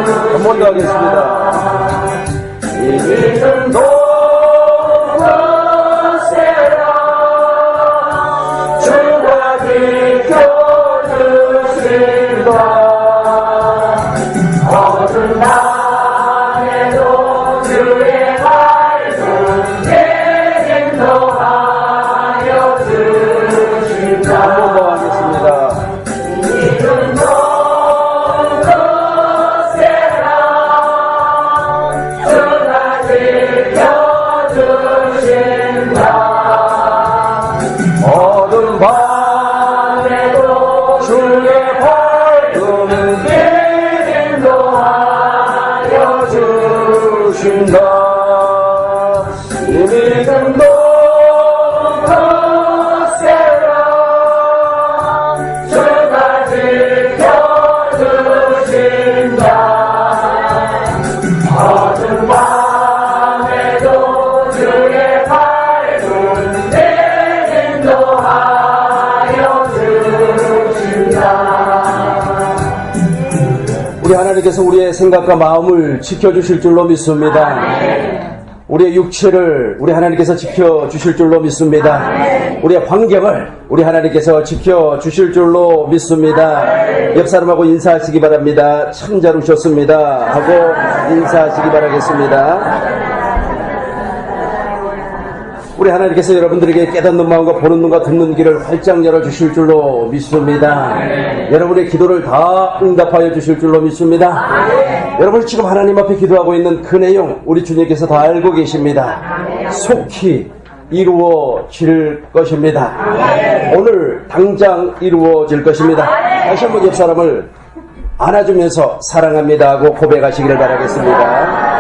한 번 더 하겠습니다. 이 믿음도 거세라 주가 지켜주신다. 어두운 밤에도 주의 밝은 내 인도하여 주신다. 한 번 더 하겠습니다. 어두운 밤에도 주의 밝은 인도하여 주신다. 이 믿음도 거세라 주가 지켜주신다. 어두운 밤에도 주의 밝은 인도하여 주신다. 우리 하나님께서 우리의 생각과 마음을 지켜주실 줄로 믿습니다. 우리의 육체를 우리 하나님께서 지켜주실 줄로 믿습니다. 우리의 환경을 우리 하나님께서 지켜주실 줄로 믿습니다. 옆 사람하고 인사하시기 바랍니다. 참 잘 오셨습니다 하고 인사하시기 바라겠습니다. 우리 하나님께서 여러분들에게 깨닫는 마음과 보는 눈과 듣는 귀를 활짝 열어주실 줄로 믿습니다. 여러분의 기도를 다 응답하여 주실 줄로 믿습니다. 여러분 지금 하나님 앞에 기도하고 있는 그 내용 우리 주님께서 다 알고 계십니다. 속히 이루어질 것입니다. 오늘 당장 이루어질 것입니다. 다시 한번 옆 사람을 안아주면서 사랑합니다 하고 고백하시기를 바라겠습니다.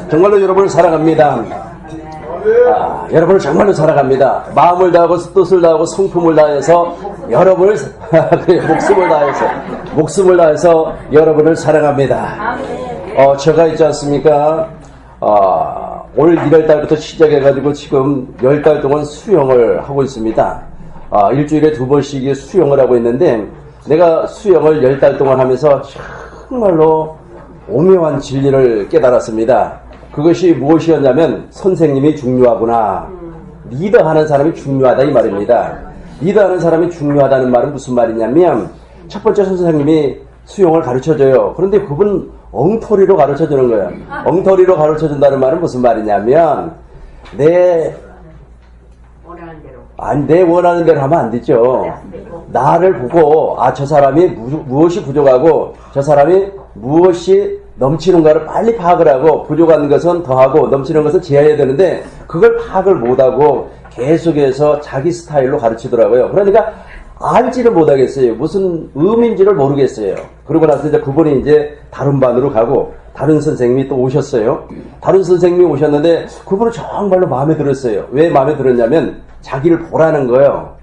정말로 여러분을 사랑합니다. 여러분을 정말로 사랑합니다. 마음을 다하고 뜻을 다하고 성품을 다해서 여러분을 목숨을 다해서 여러분을 사랑합니다. 제가 있지 않습니까? 올 1월달부터 시작해가지고 지금 10달 동안 수영을 하고 있습니다. 일주일에 2번씩 수영을 하고 있는데 내가 수영을 10달 동안 하면서 정말로 오묘한 진리를 깨달았습니다. 그것이 무엇이었냐면 선생님이 중요하구나. 리더하는 사람이 중요하다 이 말입니다. 리더하는 사람이 중요하다는 말은 무슨 말이냐면 첫 번째 선생님이 수영을 가르쳐줘요. 그런데 그분 엉터리로 가르쳐주는 거예요. 엉터리로 가르쳐준다는 말은 무슨 말이냐면 내 원하는 대로 하면 안 되죠. 나를 보고 저 사람이 무엇이 부족하고 저 사람이 무엇이 넘치는가를 빨리 파악을 하고 부족한 것은 더하고 넘치는 것은 제어해야 되는데 그걸 파악을 못하고 계속해서 자기 스타일로 가르치더라고요. 그러니까 알지를 못하겠어요. 무슨 의미인지를 모르겠어요. 그러고 나서 이제 그분이 이제 다른 반으로 가고 다른 선생님이 또 오셨어요. 다른 선생님이 오셨는데 그분은 정말로 마음에 들었어요. 왜 마음에 들었냐면 자기를 보라는 거예요.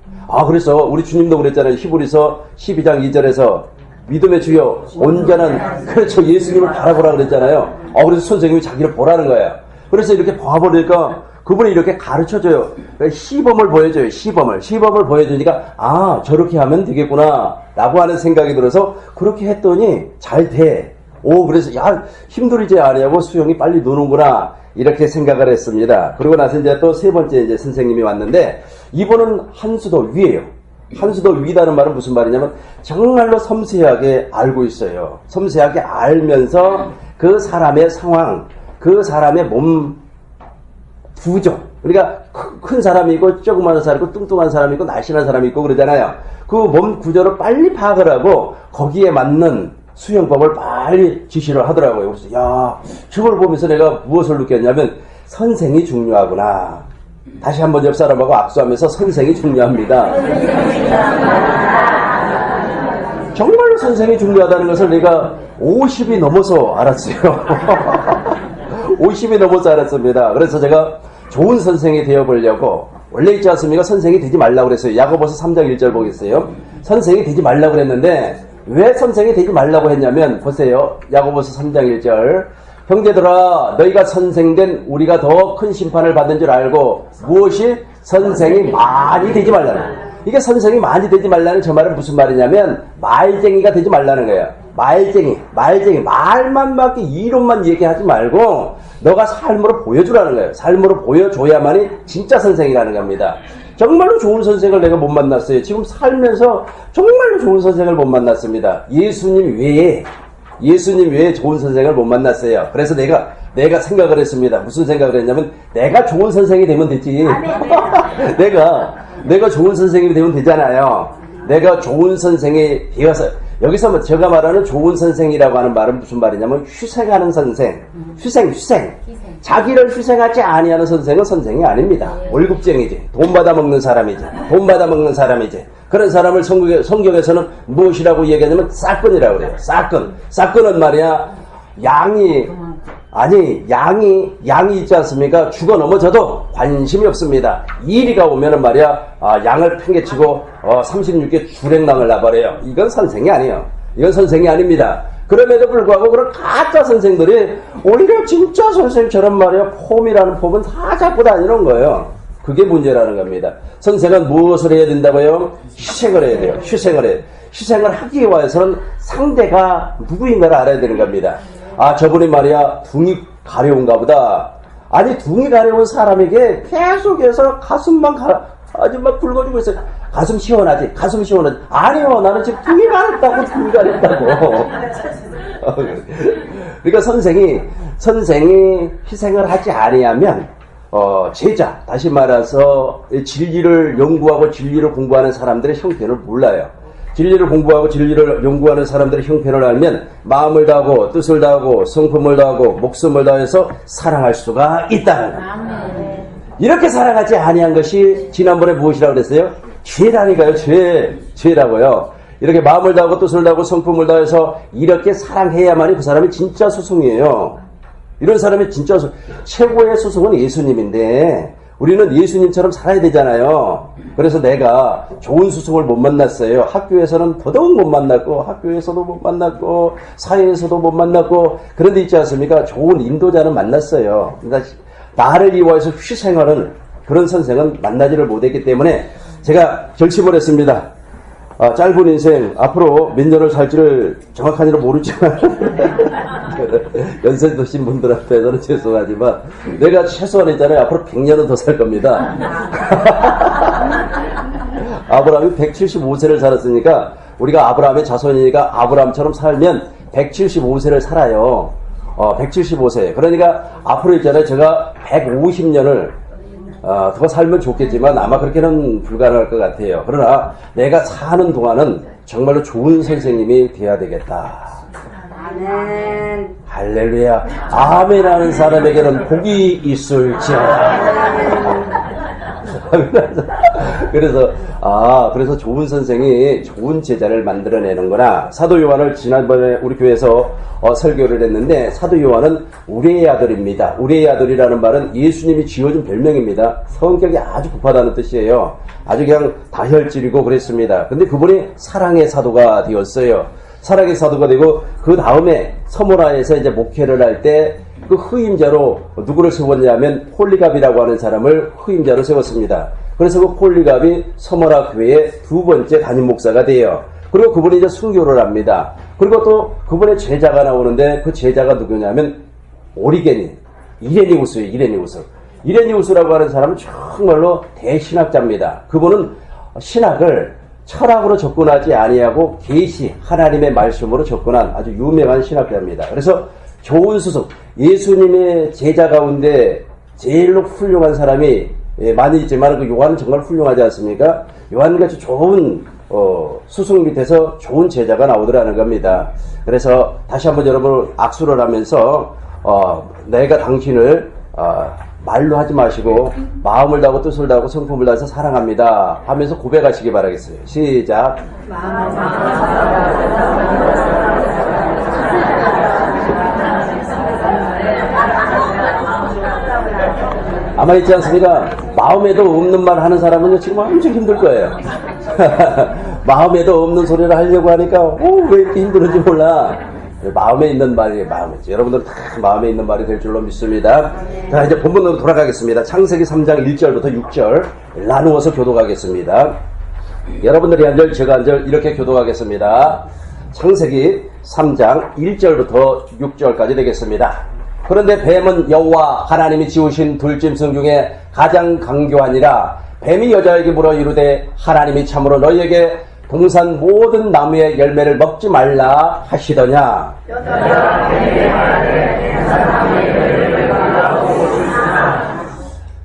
그래서 우리 주님도 그랬잖아요. 히브리서 12장 2절에서 믿음의 주여 온전한 그렇죠 예수님을 바라보라 그랬잖아요. 그래서 선생님이 자기를 보라는 거예요. 그래서 이렇게 봐버리니까 그분이 이렇게 가르쳐줘요. 시범을 보여줘요. 시범을 보여주니까 저렇게 하면 되겠구나 라고 하는 생각이 들어서 그렇게 했더니 잘 돼. 그래서 힘들이지 않냐고 수영이 빨리 노는구나 이렇게 생각을 했습니다. 그러고 나서 이제 또 세 번째 이제 선생님이 왔는데 이분은 한 수도 위에요. 한 수도 위다는 말은 무슨 말이냐면 정말로 섬세하게 알고 있어요. 섬세하게 알면서 그 사람의 상황, 그 사람의 몸 구조. 그러니까 큰 사람이 있고 조그마한 사람이 있고 뚱뚱한 사람이 있고 날씬한 사람이 있고 그러잖아요. 그 몸 구조를 빨리 파악을 하고 거기에 맞는 수영법을 빨리 지시를 하더라고요. 그래서 저걸 보면서 내가 무엇을 느꼈냐면 선생이 중요하구나. 다시 한번 옆 사람하고 악수하면서 선생이 중요합니다. 정말로 선생이 중요하다는 것을 내가 50이 넘어서 알았어요. 50이 넘어서 알았습니다. 그래서 제가 좋은 선생이 되어보려고 원래 있지 않습니까? 선생이 되지 말라고 그랬어요. 야고보서 3장 1절 보겠어요. 선생이 되지 말라고 그랬는데 왜 선생이 되지 말라고 했냐면 보세요. 야고보서 3장 1절 형제들아 너희가 선생된 우리가 더 큰 심판을 받은 줄 알고 무엇이 선생이 많이 되지 말라는 거예요. 이게 선생이 많이 되지 말라는 저 말은 무슨 말이냐면 말쟁이가 되지 말라는 거예요. 말쟁이 말만 밖에 이론만 얘기하지 말고 너가 삶으로 보여주라는 거예요. 삶으로 보여줘야만이 진짜 선생이라는 겁니다. 정말로 좋은 선생을 내가 못 만났어요. 지금 살면서 정말로 좋은 선생을 못 만났습니다. 예수님 외에 좋은 선생을 못 만났어요. 그래서 내가 생각을 했습니다. 무슨 생각을 했냐면 내가 좋은 선생이 되면 되지. 내가 좋은 선생님이 되면 되잖아요. 내가 좋은 선생이 되어서 여기서 제가 말하는 좋은 선생이라고 하는 말은 무슨 말이냐면 희생하는 선생. 희생. 자기를 희생하지 아니하는 선생은 선생이 아닙니다. 월급쟁이지. 돈 받아먹는 사람이지. 그런 사람을 성경에서는 무엇이라고 얘기하냐면 싹건이라고 그래요. 싹건은 말이야 양이 있지 않습니까? 죽어 넘어져도 관심이 없습니다. 이리가 오면은 말이야, 양을 팽개치고, 36개 주랭랑을 놔버려요. 이건 선생이 아니에요. 이건 선생이 아닙니다. 그럼에도 불구하고 그런 가짜 선생들이 오히려 진짜 선생처럼 말이야, 폼이라는 폼은 다 잡고 다니는 거예요. 그게 문제라는 겁니다. 선생은 무엇을 해야 된다고요? 희생을 해야 돼요. 희생을 하기 위해서는 상대가 누구인가를 알아야 되는 겁니다. 저분이 말이야 둥이 가려운가 보다. 아니 둥이 가려운 사람에게 계속해서 가슴만 아주 막 붉어지고 있어요. 가슴 시원하지. 아니요, 나는 지금 둥이 가렵다고. 그러니까 선생이 희생을 하지 아니하면 제자, 다시 말해서 진리를 연구하고 진리를 공부하는 사람들의 형편을 몰라요. 진리를 공부하고 진리를 연구하는 사람들의 형편을 알면 마음을 다하고 뜻을 다하고 성품을 다하고 목숨을 다해서 사랑할 수가 있다는 거예요. 이렇게 사랑하지 아니한 것이 지난번에 무엇이라고 그랬어요? 죄라니까요. 죄라고요. 이렇게 마음을 다하고 뜻을 다하고 성품을 다해서 이렇게 사랑해야만이 그 사람이 진짜 스승이에요. 이런 사람이 진짜 최고의 스승은 예수님인데 우리는 예수님처럼 살아야 되잖아요. 그래서 내가 좋은 스승을 못 만났어요. 학교에서는 더더욱 못 만났고 학교에서도 못 만났고 사회에서도 못 만났고 그런데 있지 않습니까? 좋은 인도자는 만났어요. 그러니까 나를 위해서 희생하는 그런 선생은 만나지를 못했기 때문에 제가 결심을 했습니다. 짧은 인생 앞으로 몇 년을 살지를 정확하게는 모르지만 연세 드신 분들 앞에서는 죄송하지만 내가 최소한 있잖아요. 앞으로 100년은 더 살 겁니다. 아브라함이 175세를 살았으니까 우리가 아브라함의 자손이니까 아브라함처럼 살면 175세를 살아요. 175세. 그러니까 앞으로 있잖아요. 제가 150년을 더 살면 좋겠지만 아마 그렇게는 불가능할 것 같아요. 그러나 내가 사는 동안은 정말로 좋은 선생님이 되어야 되겠다. 아멘. 할렐루야. 아멘 하는 사람에게는 복이 있을지어다. 그래서 좋은 선생이 좋은 제자를 만들어내는구나. 사도 요한을 지난번에 우리 교회에서 설교를 했는데 사도 요한은 우리의 아들입니다. 우리의 아들이라는 말은 예수님이 지어준 별명입니다. 성격이 아주 급하다는 뜻이에요. 아주 그냥 다혈질이고 그랬습니다. 근데 그분이 사랑의 사도가 되었어요. 사랑의 사도가 되고 그 다음에 서모라에서 이제 목회를 할 때 그 후임자로 누구를 세웠냐면 폴리갑이라고 하는 사람을 후임자로 세웠습니다. 그래서 그 폴리갑이 서모라 교회의 두 번째 담임 목사가 돼요. 그리고 그분이 이제 순교를 합니다. 그리고 또 그분의 제자가 나오는데 그 제자가 누구냐면 이레니우스라고 하는 사람은 정말로 대신학자입니다. 그분은 신학을 철학으로 접근하지 아니하고 계시 하나님의 말씀으로 접근한 아주 유명한 신학자입니다. 그래서 좋은 스승, 예수님의 제자 가운데 제일로 훌륭한 사람이 많이 있지만 그 요한은 정말 훌륭하지 않습니까? 요한같이 좋은 스승 밑에서 좋은 제자가 나오더라는 겁니다. 그래서 다시 한번 여러분 악수를 하면서 내가 당신을 말로 하지 마시고 마음을 다하고 뜻을 다하고 성품을 다해서 사랑합니다 하면서 고백하시기 바라겠어요. 시작. 아마 있지 않습니까? 마음에도 없는 말 하는 사람은 지금 엄청 힘들 거예요. 마음에도 없는 소리를 하려고 하니까 왜 이렇게 힘들은지 몰라. 마음에 있는 말이 마음이죠. 여러분들 다 마음에 있는 말이 될 줄로 믿습니다. 자, 이제 본문으로 돌아가겠습니다. 창세기 3장 1절부터 6절 나누어서 교독하겠습니다. 여러분들이 한 절, 제가 한 절 이렇게 교독하겠습니다. 창세기 3장 1절부터 6절까지 되겠습니다. 그런데 뱀은 여호와 하나님이 지으신 들짐승 중에 가장 강교하니라. 뱀이 여자에게 물어 이르되 하나님이 참으로 너희에게 동산 모든 나무의 열매를 먹지 말라 하시더냐.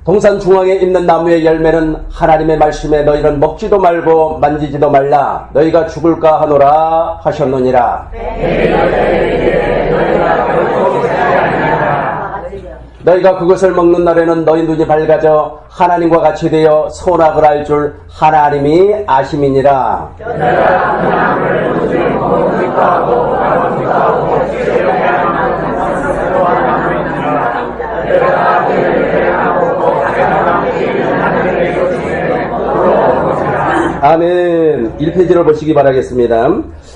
동산 중앙에 있는 나무의 열매는 하나님의 말씀에 너희는 먹지도 말고 만지지도 말라. 너희가 죽을까 하노라 하셨느니라. 너희가 그것을 먹는 날에는 너희 눈이 밝아져 하나님과 같이 되어 선악을 알 줄 하나님이 아심이니라. 아멘. 1페이지를 보시기 바라겠습니다.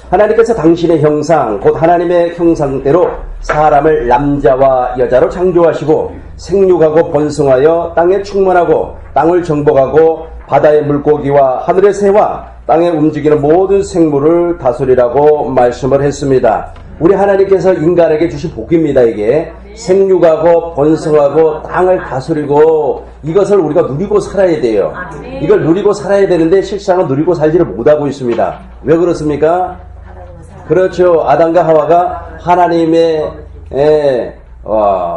하나님께서 당신의 형상 곧 하나님의 형상대로 사람을 남자와 여자로 창조하시고 생육하고 번성하여 땅에 충만하고 땅을 정복하고 바다의 물고기와 하늘의 새와 땅에 움직이는 모든 생물을 다스리라고 말씀을 했습니다. 우리 하나님께서 인간에게 주신 복입니다. 이게 생육하고 번성하고 땅을 다스리고 이것을 우리가 누리고 살아야 돼요. 이걸 누리고 살아야 되는데 실상은 누리고 살지를 못하고 있습니다. 왜 그렇습니까? 그렇죠. 아담과 하와가 하나님의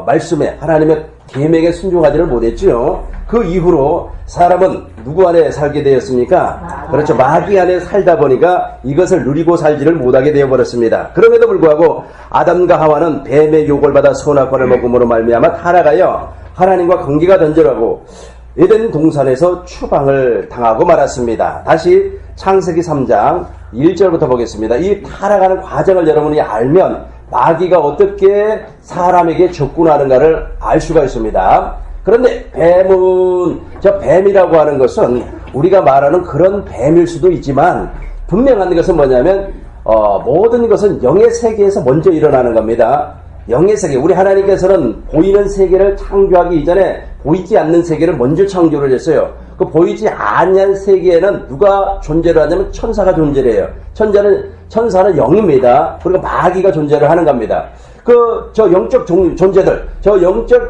말씀에 하나님의 계명에 순종하지를 못했죠. 그 이후로 사람은 누구 안에 살게 되었습니까? 그렇죠. 마귀 안에 살다 보니까 이것을 누리고 살지를 못하게 되어버렸습니다. 그럼에도 불구하고 아담과 하와는 뱀의 욕을 받아 선악과를 먹음으로 말미암아 타락하여 하나님과 관계가 단절하고 에덴 동산에서 추방을 당하고 말았습니다. 다시 창세기 3장 1절부터 보겠습니다. 이 타락하는 과정을 여러분이 알면 마귀가 어떻게 사람에게 접근하는가를 알 수가 있습니다. 그런데 뱀은, 저 뱀이라고 하는 것은 우리가 말하는 그런 뱀일 수도 있지만 분명한 것은 뭐냐면 모든 것은 영의 세계에서 먼저 일어나는 겁니다. 영의 세계, 우리 하나님께서는 보이는 세계를 창조하기 이전에 보이지 않는 세계를 먼저 창조를 했어요. 그 보이지 않는 세계에는 누가 존재를 하냐면 천사가 존재를 해요. 천사는 영입니다. 그리고 마귀가 존재를 하는 겁니다. 저 영적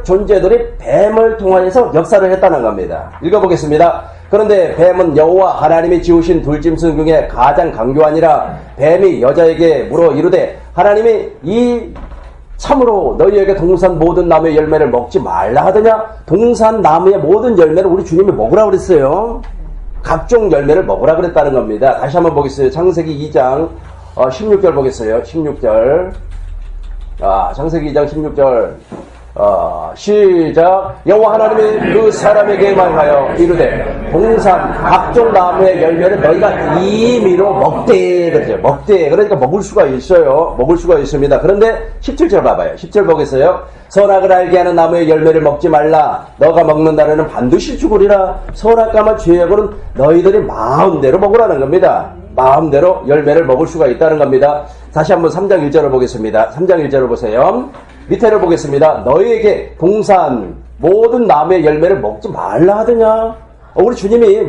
존재들이 뱀을 통하여서 역사를 했다는 겁니다. 읽어보겠습니다. 그런데 뱀은 여호와 하나님이 지으신 들짐승 중에 가장 강교하니라. 뱀이 여자에게 물어 이르되 하나님이 이 참으로 너희에게 동산 모든 나무의 열매를 먹지 말라 하더냐. 동산 나무의 모든 열매를 우리 주님이 먹으라 그랬어요. 각종 열매를 먹으라 그랬다는 겁니다. 다시 한번 보겠어요. 창세기 2장 16절 보겠어요. 16절. 창세기 2장 16절. 시작. 여호와 하나님이 그 사람에게 말하여 이르되 동산 각종 나무의 열매를 너희가 임의로 먹되. 그렇죠. 먹되. 그러니까 먹을 수가 있어요. 먹을 수가 있습니다. 그런데 17절 봐봐요. 10절 보겠어요. 선악을 알게 하는 나무의 열매를 먹지 말라. 너가 먹는 날에는 반드시 죽으리라. 선악과만 죄악은 너희들이 마음대로 먹으라는 겁니다. 마음대로 열매를 먹을 수가 있다는 겁니다. 다시 한번 3장 1절을 보겠습니다. 3장 1절을 보세요. 밑에를 보겠습니다. 너희에게 동산 모든 나무의 열매를 먹지 말라 하더냐. 우리 주님이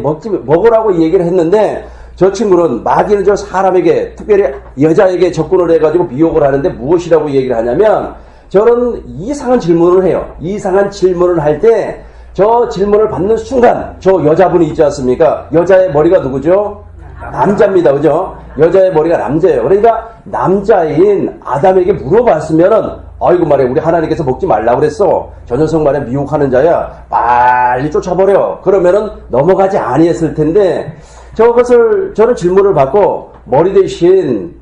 먹으라고 얘기를 했는데 저 친구는 마귀는 저 사람에게 특별히 여자에게 접근을 해가지고 미혹을 하는데 무엇이라고 얘기를 하냐면 저는 이상한 질문을 해요. 이상한 질문을 할 때 저 질문을 받는 순간 저 여자분이 있지 않습니까? 여자의 머리가 누구죠? 남자입니다. 그죠? 여자의 머리가 남자예요. 그러니까 남자인 아담에게 물어봤으면은 아이고 말해 우리 하나님께서 먹지 말라고 그랬어. 저 녀석 말에 미혹하는 자야. 빨리 쫓아버려. 그러면은 넘어가지 아니했을 텐데 저것을 저는 질문을 받고 머리 대신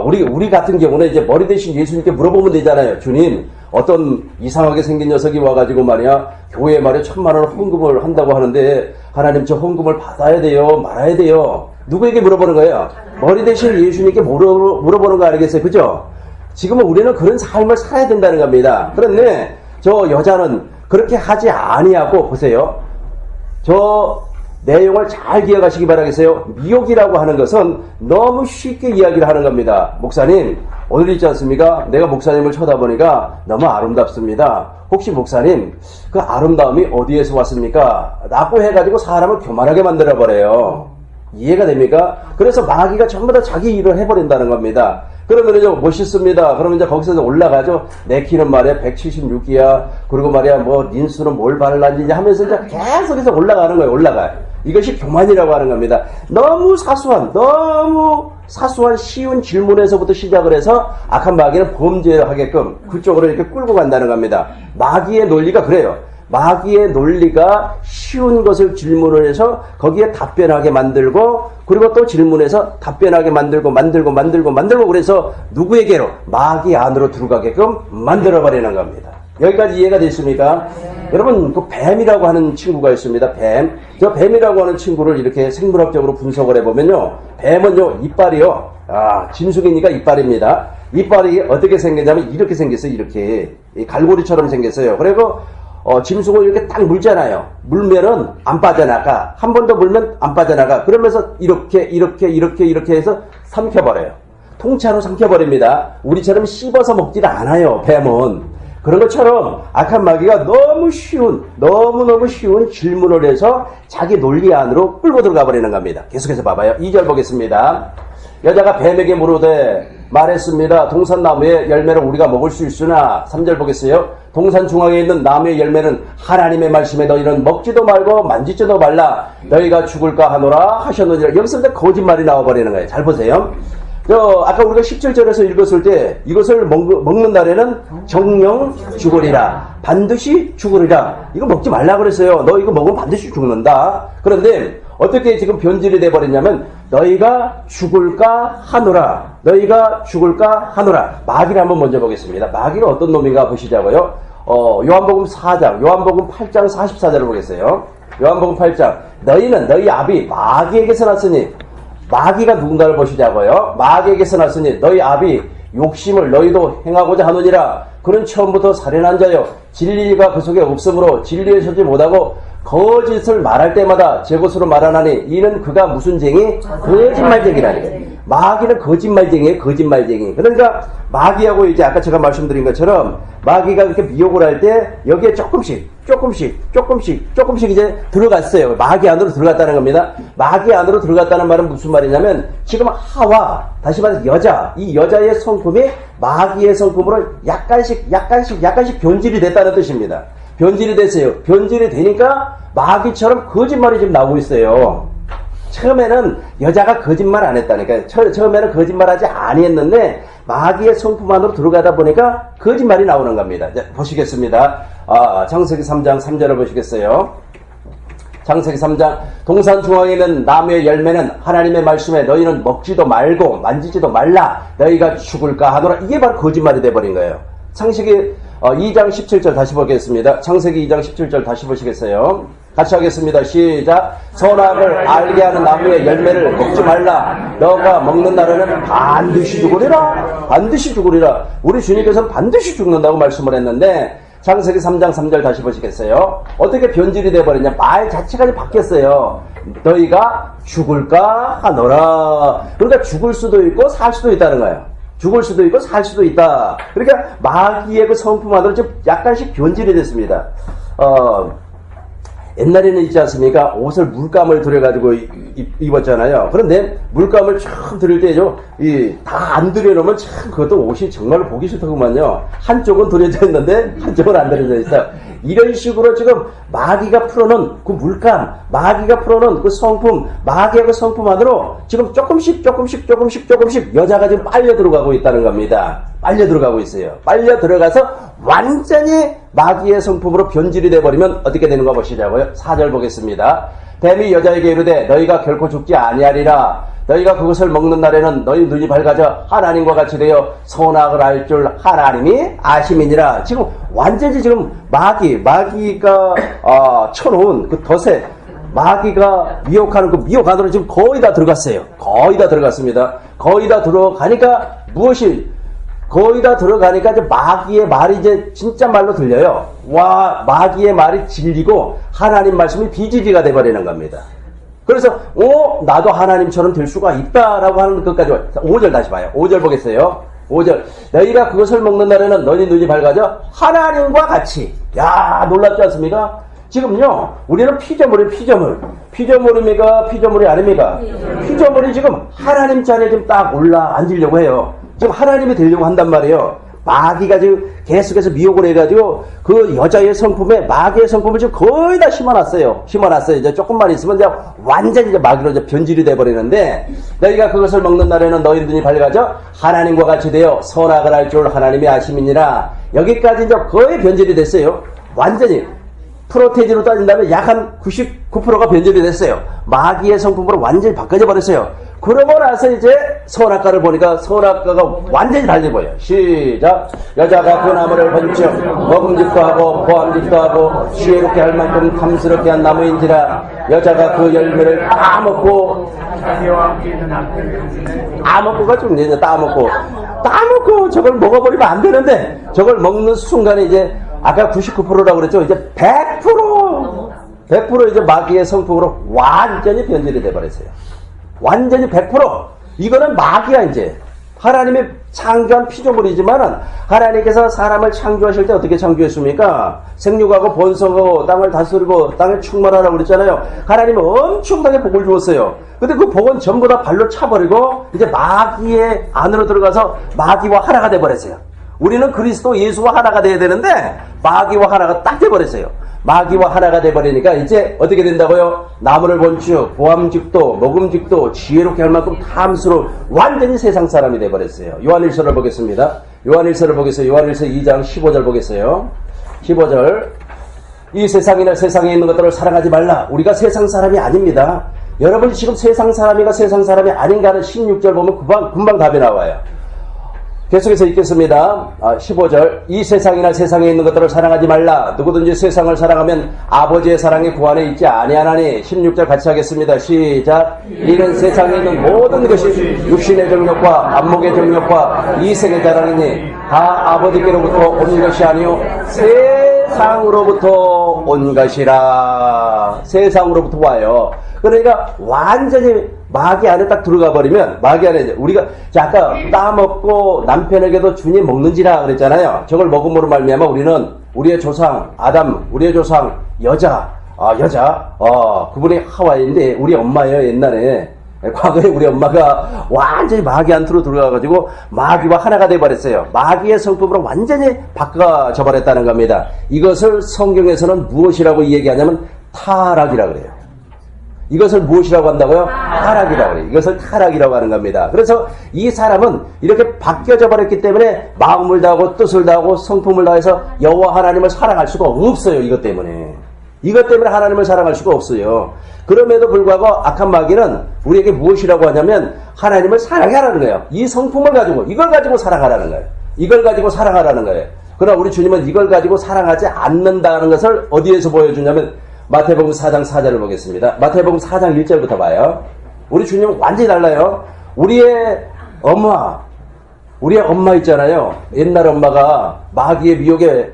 우리 같은 경우는 이제 머리 대신 예수님께 물어보면 되잖아요. 주님 어떤 이상하게 생긴 녀석이 와가지고 말이야 교회에 말이야 1,000,000원 헌금을 한다고 하는데 하나님 저 헌금을 받아야 돼요 말아야 돼요. 누구에게 물어보는 거예요? 머리 대신 예수님께 물어보는 거 아니겠어요? 그죠? 지금은 우리는 그런 삶을 살아야 된다는 겁니다. 그런데 저 여자는 그렇게 하지 아니하고 보세요. 저 내용을 잘 기억하시기 바라겠어요. 미혹이라고 하는 것은 너무 쉽게 이야기를 하는 겁니다. 목사님 오늘 있지 않습니까? 내가 목사님을 쳐다보니까 너무 아름답습니다. 혹시 목사님, 그 아름다움이 어디에서 왔습니까? 라고 해가지고 사람을 교만하게 만들어버려요. 이해가 됩니까? 그래서 마귀가 전부 다 자기 일을 해버린다는 겁니다. 그러면 이제 멋있습니다. 그러면 이제 거기서 올라가죠. 내 키는 말이야 176이야. 그리고 말이야 뭐 린스는 뭘 발랐는지 하면서 이제 계속해서 올라가는 거예요. 올라가요. 이것이 교만이라고 하는 겁니다. 너무 사소한 쉬운 질문에서부터 시작을 해서 악한 마귀는 범죄하게끔 그쪽으로 이렇게 끌고 간다는 겁니다. 마귀의 논리가 그래요. 마귀의 논리가 쉬운 것을 질문을 해서 거기에 답변하게 만들고 그리고 또 질문해서 답변하게 만들고 그래서 누구에게로? 마귀 안으로 들어가게끔 만들어버리는 겁니다. 여기까지 이해가 됐습니까? 여러분 그 뱀이라고 하는 친구가 있습니다. 뱀. 저 뱀이라고 하는 친구를 이렇게 생물학적으로 분석을 해보면요. 뱀은요 이빨이요. 짐승이니까 이빨입니다. 이빨이 어떻게 생겼냐면 이렇게 생겼어요. 이렇게 갈고리처럼 생겼어요. 그리고 짐승을 이렇게 딱 물잖아요. 물면은 안 빠져나가. 한 번 더 물면 안 빠져나가. 그러면서 이렇게 해서 삼켜버려요. 통째로 삼켜버립니다. 우리처럼 씹어서 먹지는 않아요. 뱀은. 그런 것처럼 악한 마귀가 너무너무 쉬운 질문을 해서 자기 논리 안으로 끌고 들어가 버리는 겁니다. 계속해서 봐봐요. 2절 보겠습니다. 여자가 뱀에게 물으되 말했습니다. 동산나무의 열매를 우리가 먹을 수 있으나 3절 보겠어요. 동산 중앙에 있는 나무의 열매는 하나님의 말씀에 너희는 먹지도 말고 만지지도 말라. 너희가 죽을까 하노라 하셨느니라. 여기서 이제 거짓말이 나와버리는 거예요. 잘 보세요. 아까 우리가 17절에서 읽었을 때 이것을 먹는 날에는 정령 죽으리라. 반드시 죽으리라. 이거 먹지 말라 그랬어요. 너 이거 먹으면 반드시 죽는다. 그런데 어떻게 지금 변질이 돼버렸냐면 너희가 죽을까 하노라. 너희가 죽을까 하노라. 마귀를 한번 먼저 보겠습니다. 마귀가 어떤 놈인가 보시자고요. 요한복음 4장, 요한복음 8장 44절을 보겠어요. 요한복음 8장. 너희는 너희 아비 마귀에게서 났으니 마귀가 누군가를 보시자고요. 마귀에게서 났으니 너희 아비 욕심을 너희도 행하고자 하느니라. 그는 처음부터 살인한 자요 진리가 그 속에 없으므로 진리에 서지 못하고 거짓을 말할 때마다 제 것으로 말하나니 이는 그가 무슨 쟁이? 거짓말쟁이라니. 마귀는 거짓말쟁이에요. 거짓말쟁이. 그러니까 마귀하고 이제 아까 제가 말씀드린 것처럼 마귀가 이렇게 미혹을 할 때 여기에 조금씩 이제 들어갔어요. 마귀 안으로 들어갔다는 겁니다. 마귀 안으로 들어갔다는 말은 무슨 말이냐면 지금 하와, 다시 말해서 여자, 이 여자의 성품이 마귀의 성품으로 약간씩 변질이 됐다는 뜻입니다. 변질이 됐어요. 변질이 되니까 마귀처럼 거짓말이 지금 나오고 있어요. 처음에는 여자가 거짓말 안 했다니까요. 처음에는 거짓말하지 아니했는데 마귀의 성품 안으로 들어가다 보니까 거짓말이 나오는 겁니다. 자, 보시겠습니다. 창세기 3장 3절을 보시겠어요. 창세기 3장 동산 중앙에 있는 나무의 열매는 하나님의 말씀에 너희는 먹지도 말고 만지지도 말라. 너희가 죽을까 하노라. 이게 바로 거짓말이 돼버린 거예요. 창세기 2장 17절 다시 보겠습니다. 창세기 2장 17절 다시 보시겠어요. 같이 하겠습니다. 시작. 선악을 알게 하는 나무의 열매를 먹지 말라. 너가 먹는 날에는 반드시 죽으리라. 반드시 죽으리라. 우리 주님께서는 반드시 죽는다고 말씀을 했는데 창세기 3장 3절 다시 보시겠어요. 어떻게 변질이 돼버렸냐. 말 자체가 바뀌었어요. 너희가 죽을까 하노라. 그러니까 죽을 수도 있고 살 수도 있다는 거예요. 죽을 수도 있고 살 수도 있다. 그러니까 마귀의 그 성품 안으로 좀 약간씩 변질이 됐습니다. 옛날에는 있지 않습니까? 옷을 물감을 들여가지고 입었잖아요. 그런데 물감을 참 들일 때죠. 다 안 들여놓으면 참 그것도 옷이 정말로 보기 싫더구만요. 한쪽은 들여져 있는데 한쪽은 안 들여져 있어요. 이런 식으로 지금 마귀가 풀어놓은 그 물감, 마귀가 풀어놓은 그 성품, 마귀의 그 성품 안으로 지금 조금씩 여자가 지금 빨려 들어가고 있다는 겁니다. 빨려 들어가고 있어요. 빨려 들어가서 완전히 마귀의 성품으로 변질이 돼버리면 어떻게 되는가 보시자고요. 4절 보겠습니다. 뱀이 여자에게 이르되 너희가 결코 죽지 아니하리라. 너희가 그것을 먹는 날에는 너희 눈이 밝아져 하나님과 같이 되어 선악을 알 줄 하나님이 아심이니라. 지금 완전히 지금 마귀가 쳐놓은 그 덫에 마귀가 미혹하는 그 미혹 안으로 지금 거의 다 들어갔어요. 거의 다 들어갔습니다. 거의 다 들어가니까 거의 다 들어가니까 이제 마귀의 말이 이제 진짜 말로 들려요. 마귀의 말이 진리고 하나님 말씀이 비진리가 돼버리는 겁니다. 그래서 나도 하나님처럼 될 수가 있다라고 하는 것까지 5절 다시 봐요. 5절 보겠어요. 5절. 너희가 그것을 먹는 날에는 너희 눈이 밝아져 하나님과 같이. 야, 놀랍지 않습니까? 지금요, 우리는 피조물이 피조물. 피조물입니까? 피조물이 아닙니까? 피조물이 지금 하나님 자리에 지금 딱 올라 앉으려고 해요. 지금 하나님이 되려고 한단 말이에요. 마귀가 지금 계속해서 미혹을 해가지고 그 여자의 성품에 마귀의 성품을 지금 거의 다 심어놨어요. 이제 조금만 있으면 이제 완전히 이제 마귀로 이제 변질이 돼버리는데, 너희가 그것을 먹는 날에는 너희 눈이 밝아져 하나님과 같이 되어 선악을 알 줄 하나님이 아심이니라. 여기까지 이제 거의 변질이 됐어요. 완전히. 프로테이지로 따진다면 약 한 99%가 변질이 됐어요. 마귀의 성품으로 완전히 바꿔져 버렸어요. 그러고 나서 이제 선악과를 보니까 선악과가 완전히 달리 보여요. 시작. 여자가 그 나무를 번쩍 먹음직도 하고 보암직도 하고 지혜롭게 할 만큼 탐스럽게 한 나무인지라. 여자가 그 열매를 따먹고, 따먹고가 좀 이제 따먹고 저걸 먹어버리면 안 되는데, 저걸 먹는 순간에 이제 아까 99%라고 그랬죠. 이제 100% 이제 마귀의 성품으로 완전히 변질이 돼버렸어요. 완전히 100%. 이거는 마귀야, 이제. 하나님이 창조한 피조물이지만은, 하나님께서 사람을 창조하실 때 어떻게 창조했습니까? 생육하고 번성하고 땅을 다스리고 땅에 충만하라고 그랬잖아요. 하나님은 엄청나게 복을 주었어요. 근데 그 복은 전부 다 발로 차버리고, 이제 마귀의 안으로 들어가서 마귀와 하나가 돼버렸어요. 우리는 그리스도 예수와 하나가 돼야 되는데 마귀와 하나가 딱 돼버렸어요. 마귀와 하나가 돼버리니까 이제 어떻게 된다고요? 나무를 본즉 보암직도 먹음직도 지혜롭게 할 만큼 탐스러운 완전히 세상 사람이 돼버렸어요. 요한일서를 보겠습니다. 요한일서 2장 15절 보겠어요. 15절. 이 세상이나 세상에 있는 것들을 사랑하지 말라. 우리가 세상 사람이 아닙니다. 여러분이 지금 세상 사람이가 세상 사람이 아닌가 하는 16절 보면 금방 답이 나와요. 계속해서 읽겠습니다. 15절. 이 세상이나 세상에 있는 것들을 사랑하지 말라. 누구든지 세상을 사랑하면 아버지의 사랑이 그 안에 있지 아니하나니. 16절 같이 하겠습니다. 시작. 이는 세상에 있는 모든 것이 육신의 정욕과 안목의 정욕과 이생의 자랑이니 다 아버지께로부터 온 것이 아니요 세상으로부터 온 것이라. 세상으로부터 와요. 그러니까 완전히 마귀 안에 딱 들어가 버리면, 마귀 안에 우리가 아까 따먹고 남편에게도 주님 먹는지라 그랬잖아요. 저걸 먹음으로 말미암아 우리는 우리의 조상 아담, 우리의 조상 여자, 그분이 하와이인데 우리 엄마예요. 옛날에 과거에 우리 엄마가 완전히 마귀 안으로 들어가가지고 마귀와 하나가 돼버렸어요. 마귀의 성품으로 완전히 바꿔져 버렸다는 겁니다. 이것을 성경에서는 무엇이라고 얘기하냐면 타락이라고 그래요. 이것을 무엇이라고 한다고요? 타락이라고 그래요. 이것을 타락이라고 하는 겁니다. 그래서 이 사람은 이렇게 바뀌어져 버렸기 때문에 마음을 다하고 뜻을 다하고 성품을 다해서 여호와 하나님을 사랑할 수가 없어요. 이것 때문에 하나님을 사랑할 수가 없어요. 그럼에도 불구하고 악한 마귀는 우리에게 무엇이라고 하냐면 하나님을 사랑하라는 거예요. 이 성품을 가지고 이걸 가지고 사랑하라는 거예요. 이걸 가지고 사랑하라는 거예요. 그러나 우리 주님은 이걸 가지고 사랑하지 않는다는 것을 어디에서 보여주냐면 마태복음 4장 4절을 보겠습니다. 마태복음 4장 1절부터 봐요. 우리 주님은 완전히 달라요. 우리의 엄마 있잖아요. 옛날 엄마가 마귀의 미혹에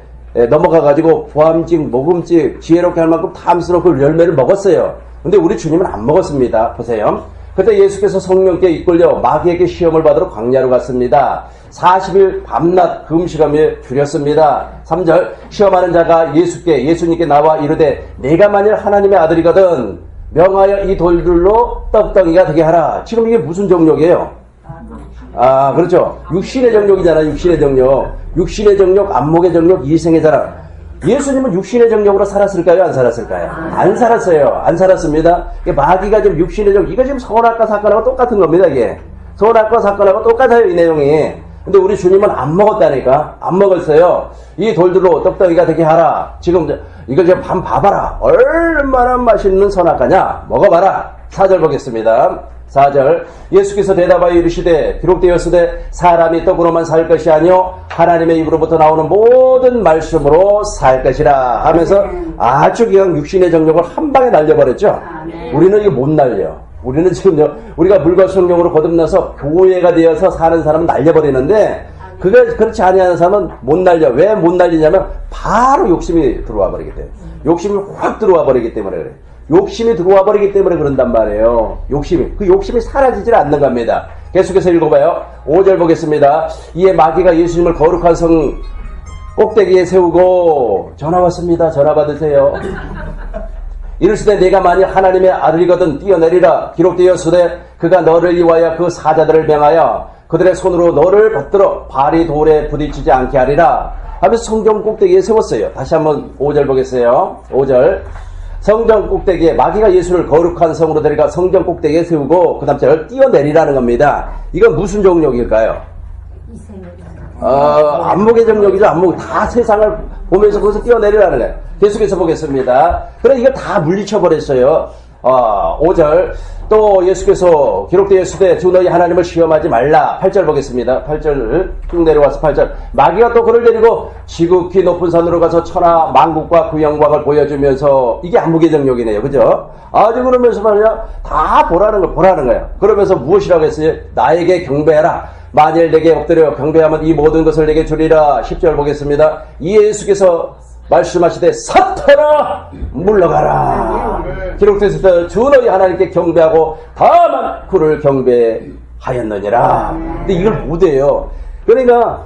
넘어가가지고 보암직, 먹음직, 지혜롭게 할 만큼 탐스러운 그 열매를 먹었어요. 근데 우리 주님은 안 먹었습니다. 보세요. 그때 예수께서 성령께 이끌려 마귀에게 시험을 받으러 광야로 갔습니다. 40일 밤낮 금식하며 줄였습니다. 3절. 시험하는 자가 예수님께 나와 이르되 내가 만일 하나님의 아들이거든 명하여 이 돌들로 떡덩이가 되게 하라. 지금 이게 무슨 정욕이에요? 그렇죠. 육신의 정욕이잖아요. 육신의 정욕, 안목의 정욕, 이생의 자랑. 예수님은 육신의 정욕으로 살았을까요? 안 살았을까요? 안 살았어요. 안 살았습니다. 마귀가 지금 육신의 정욕, 이거 지금 선악과 사건하고 똑같은 겁니다. 이게 선악과 사건하고 똑같아요. 이 내용이. 근데 우리 주님은 안 먹었다니까. 안 먹었어요. 이 돌들로 떡덩이가 되게 하라. 지금 이걸 좀 봐봐라. 얼마나 맛있는 선악과냐. 먹어봐라. 4절 보겠습니다. 4절. 예수께서 대답하여 이르시되 기록되었으되 사람이 떡으로만 살 것이 아니요 하나님의 입으로부터 나오는 모든 말씀으로 살 것이라 하면서 아주 그냥 육신의 정욕을 한 방에 날려버렸죠. 우리는 이거 못 날려. 우리는 지금 우리가 물과 성령으로 거듭나서 교회가 되어서 사는 사람은 날려버리는데 그게 그렇지 아니하는 사람은 못 날려. 왜 못 날리냐면 바로 욕심이 들어와 버리기 때문에. 욕심이 확 들어와 버리기 때문에 그래. 욕심이 들어와 버리기 때문에 그런단 말이에요. 욕심이 사라지질 않는 겁니다. 계속해서 읽어봐요. 5절 보겠습니다. 이에 마귀가 예수님을 거룩한 성 꼭대기에 세우고 전화 왔습니다. 전화 받으세요. 이르시되 내가 만일 하나님의 아들이거든 뛰어내리라. 기록되었으되 그가 너를 위하여 그 사자들을 명하여 그들의 손으로 너를 받들어 발이 돌에 부딪히지 않게 하리라 하면서 성경 꼭대기에 세웠어요. 다시 한번 5절 보겠어요. 5절. 성전 꼭대기에 마귀가 예수를 거룩한 성으로 데려가 성전 꼭대기에 세우고 그 다음 절을 뛰어내리라는 겁니다. 이건 무슨 정욕일까요? 안목의 정욕이죠. 안목. 다 세상을 보면서 거기서 뛰어내리라는 거예요. 계속해서 보겠습니다. 그래 이걸 다 물리쳐버렸어요. 5절. 또 예수께서 기록되었으되 주 너희 하나님을 시험하지 말라. 8절 보겠습니다. 8절 쭉 내려와서 8절. 마귀가 또 그를 데리고 지극히 높은 산으로 가서 천하 만국과 그 영광을 보여주면서 이게 안목의 정욕이네요. 그죠? 아주 그러면서 말이야 다 보라는 거예요. 그러면서 무엇이라고 했어요? 나에게 경배하라. 만일 내게 엎드려 경배하면 이 모든 것을 내게 주리라. 10절 보겠습니다. 이 예수께서 말씀하시되 사탄아 물러가라. 기록되었을 주 너희 하나님께 경배하고 다만 그를 경배하였느니라. 근데 이걸 못해요. 그러니까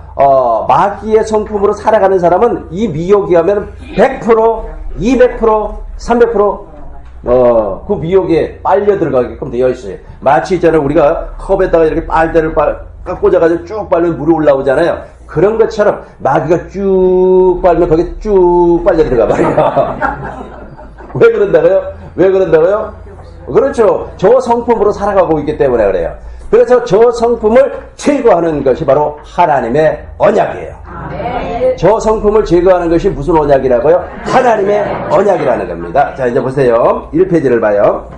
마귀의 성품으로 살아가는 사람은 이 미혹이 하면 100%, 200%, 300% 그 미혹에 빨려 들어가게끔 되어 있어요. 마치 있잖아요. 우리가 컵에다가 이렇게 빨대를 꽂아가지고 쭉 빨면 물이 올라오잖아요. 그런 것처럼 마귀가 쭉 빨면 거기에 쭉 빨려 들어가 말이야. 왜 그런다고요? 왜 그런다고요? 그렇죠. 저 성품으로 살아가고 있기 때문에 그래요. 그래서 저 성품을 제거하는 것이 바로 하나님의 언약이에요. 저 성품을 제거하는 것이 무슨 언약이라고요? 하나님의 언약이라는 겁니다. 자, 이제 보세요. 1페이지를 봐요.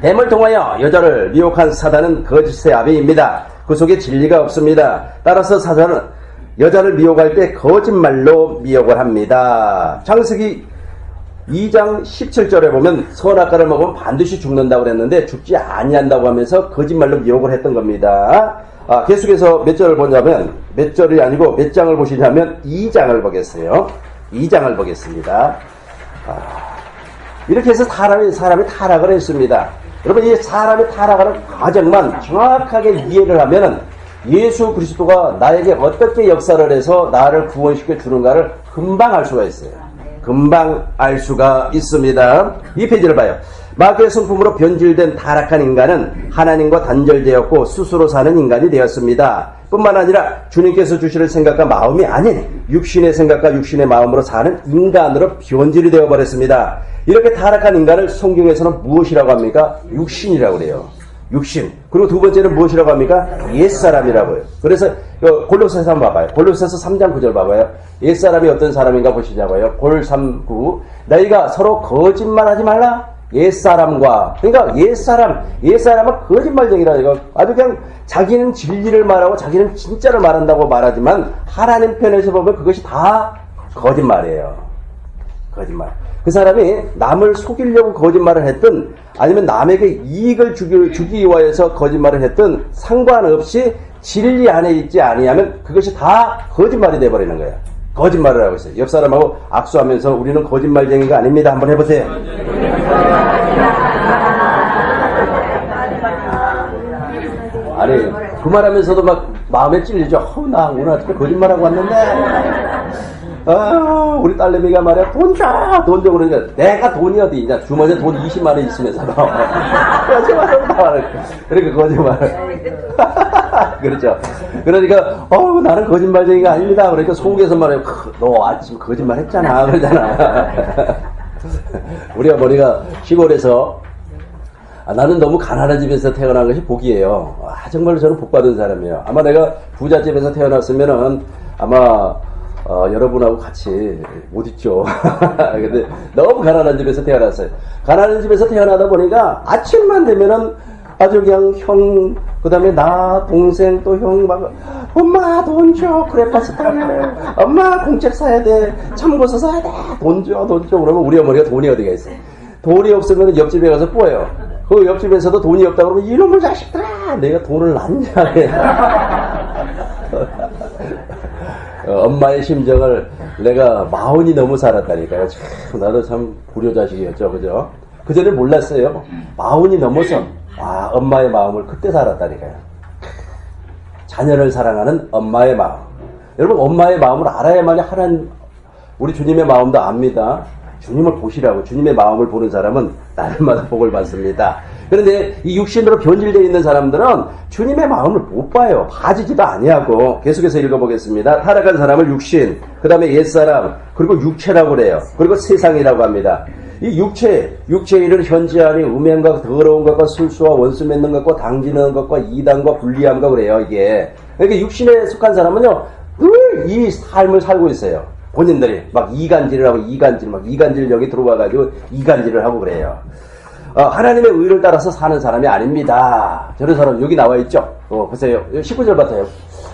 뱀을 통하여 여자를 미혹한 사단은 거짓의 아비입니다. 그 속에 진리가 없습니다. 따라서 사단은 여자를 미혹할 때 거짓말로 미혹을 합니다. 창세기 2장 17절에 보면 선악과를 먹으면 반드시 죽는다고 그랬는데 죽지 아니한다고 하면서 거짓말로 미혹을 했던 겁니다. 계속해서 몇 절을 보냐면 몇 절이 아니고 몇 장을 보시냐면 2장을 보겠어요. 2장을 보겠습니다. 이렇게 해서 사람이 타락을 했습니다. 여러분 이 사람이 타락하는 과정만 정확하게 이해를 하면은 예수 그리스도가 나에게 어떻게 역사를 해서 나를 구원시켜 주는가를 금방 알 수가 있어요. 금방 알 수가 있습니다. 이 페이지를 봐요. 마귀의 성품으로 변질된 타락한 인간은 하나님과 단절되었고 스스로 사는 인간이 되었습니다. 뿐만 아니라 주님께서 주시는 생각과 마음이 아닌 육신의 생각과 육신의 마음으로 사는 인간으로 변질이 되어버렸습니다. 이렇게 타락한 인간을 성경에서는 무엇이라고 합니까? 육신이라고 그래요. 육신. 그리고 두 번째는 무엇이라고 합니까? 옛사람이라고요. 그래서 골로새서 한번 봐봐요. 골로새서 3장 9절 봐봐요. 옛사람이 어떤 사람인가 보시자고요. 골 3, 9. 너희가 서로 거짓말하지 말라. 옛사람과. 그러니까 옛사람은 거짓말쟁이라 이거. 아주 그냥 자기는 진리를 말하고 자기는 진짜를 말한다고 말하지만 하나님 편에서 보면 그것이 다 거짓말이에요. 거짓말. 그 사람이 남을 속이려고 거짓말을 했든 아니면 남에게 이익을 주기 위하여서 거짓말을 했든 상관없이 진리 안에 있지 아니하면 그것이 다 거짓말이 돼버리는 거예요. 거짓말을 하고 있어요. 옆 사람하고 악수하면서 우리는 거짓말쟁이가 아닙니다. 한번 해보세요. 아니 그 말하면서도 막 마음에 찔리죠. 나 오늘 아침에 거짓말하고 왔는데 우리 딸내미가 말이야 돈 줘 그러니까 내가 돈이 어디 있냐 주머니에 돈 20만 원 있으면서 거짓말을 나와. 그러니까 거짓말. 그렇죠. 그러니까 나는 거짓말쟁이가 아닙니다. 그러니까 속에서 말해요. 너 아침 거짓말 했잖아 그러잖아. 우리 어머니가 시골에서 나는 너무 가난한 집에서 태어난 것이 복이에요. 정말로 저는 복받은 사람이에요. 아마 내가 부잣집에서 태어났으면은 아마 여러분하고 같이 못 있죠. 근데 너무 가난한 집에서 태어났어요. 가난한 집에서 태어나다 보니까 아침만 되면은 아주 그냥 형, 그 다음에 나, 동생, 또 형, 막, 엄마, 돈 줘. 크레파스 타래. 엄마, 공책 사야 돼. 참고서 사야 돼. 돈 줘. 그러면 우리 어머니가 돈이 어디가 있어. 돈이 없으면 옆집에 가서 뿌어요. 그 옆집에서도 돈이 없다 그러면 이놈의 자식들아! 내가 돈을 놨냐. 엄마의 심정을 내가 40이 너무 살았다니까요. 참, 나도 참 불효자식이었죠. 그죠? 그전에 몰랐어요. 40이 넘어서, 엄마의 마음을 그때 살았다니까요. 자녀를 사랑하는 엄마의 마음. 여러분, 엄마의 마음을 알아야만이 우리 주님의 마음도 압니다. 주님을 보시라고. 주님의 마음을 보는 사람은 날마다 복을 받습니다. 그런데 이 육신으로 변질되어 있는 사람들은 주님의 마음을 못 봐요. 봐지지도 아니하고. 계속해서 읽어보겠습니다. 타락한 사람을 육신, 그 다음에 옛사람, 그리고 육체라고 그래요. 그리고 세상이라고 합니다. 이 육체의 일은 현지하니 음행과 더러운 것과 술수와 원수 맺는 것과 당지는 것과 이단과 불리함과 그래요. 이게. 그러니까 육신에 속한 사람은요, 늘 이 삶을 살고 있어요. 본인들이 막 이간질을 하고 이간질 여기 들어와가지고 이간질을 하고 그래요. 하나님의 의를 따라서 사는 사람이 아닙니다. 저런 사람 여기 나와 있죠. 보세요. 19절 같아요.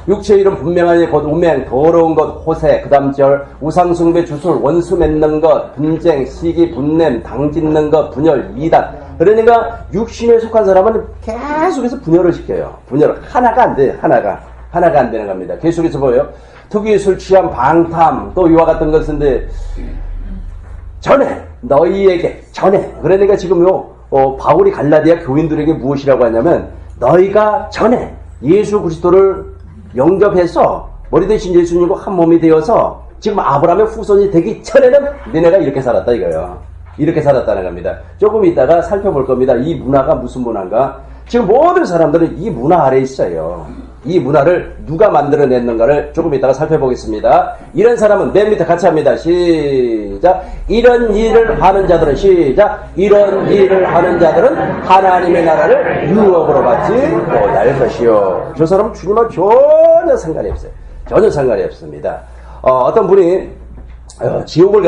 육체의 일은 분명하니 곧 음행, 더러운 것, 호세, 그 다음 절, 우상숭배, 주술, 원수 맺는 것, 분쟁, 시기, 분냄, 당짓는 것, 분열, 미단. 그러니까 육신에 속한 사람은 계속해서 분열을 시켜요. 분열. 하나가 안 돼요. 하나가 안 되는 겁니다. 계속해서 뭐예요? 특히 술 취함, 방탐, 또 이와 같은 것인데, 너희에게. 그러니까 지금요, 바울이 갈라디아 교인들에게 무엇이라고 하냐면, 너희가 예수 그리스도를 영접해서, 머리 대신 예수님과 한 몸이 되어서, 지금 아브라함의 후손이 되기 전에는 너네가 이렇게 살았다 이거예요. 이렇게 살았다는 겁니다. 조금 이따가 살펴볼 겁니다. 이 문화가 무슨 문화인가? 지금 모든 사람들은 이 문화 아래에 있어요. 이 문화를 누가 만들어냈는가를 조금 이따가 살펴보겠습니다. 이런 사람은 맨 밑에 같이 합니다. 시작. 이런 일을 하는 자들은 하나님의 나라를 유업으로 받지 못할 것이요. 저 사람은 주님과 전혀 상관이 없어요. 전혀 상관이 없습니다. 어떤 분이 지옥을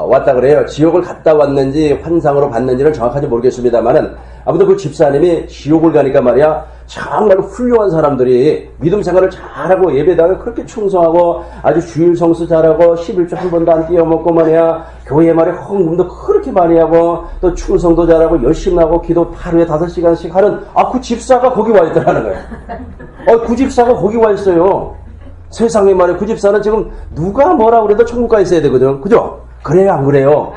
왔다 그래요. 지옥을 갔다 왔는지 환상으로 봤는지는 정확하게 모르겠습니다만은 아무튼 그 집사님이 지옥을 가니까 말이야 정말 훌륭한 사람들이 믿음 생활을 잘하고 예배당에 그렇게 충성하고 아주 주일 성수 잘하고 11조 한 번도 안 띄어먹고 말이야 교회 말에 헌금도 그렇게 많이 하고 또 충성도 잘하고 열심히 하고 기도 하루에 5시간씩 하는 그 집사가 거기 와 있더라는 거예요. 그 집사가 거기 와 있어요. 세상에 말이야 그 집사는 지금 누가 뭐라 그래도 천국 가 있어야 되거든. 그죠? 그래요 안 그래요?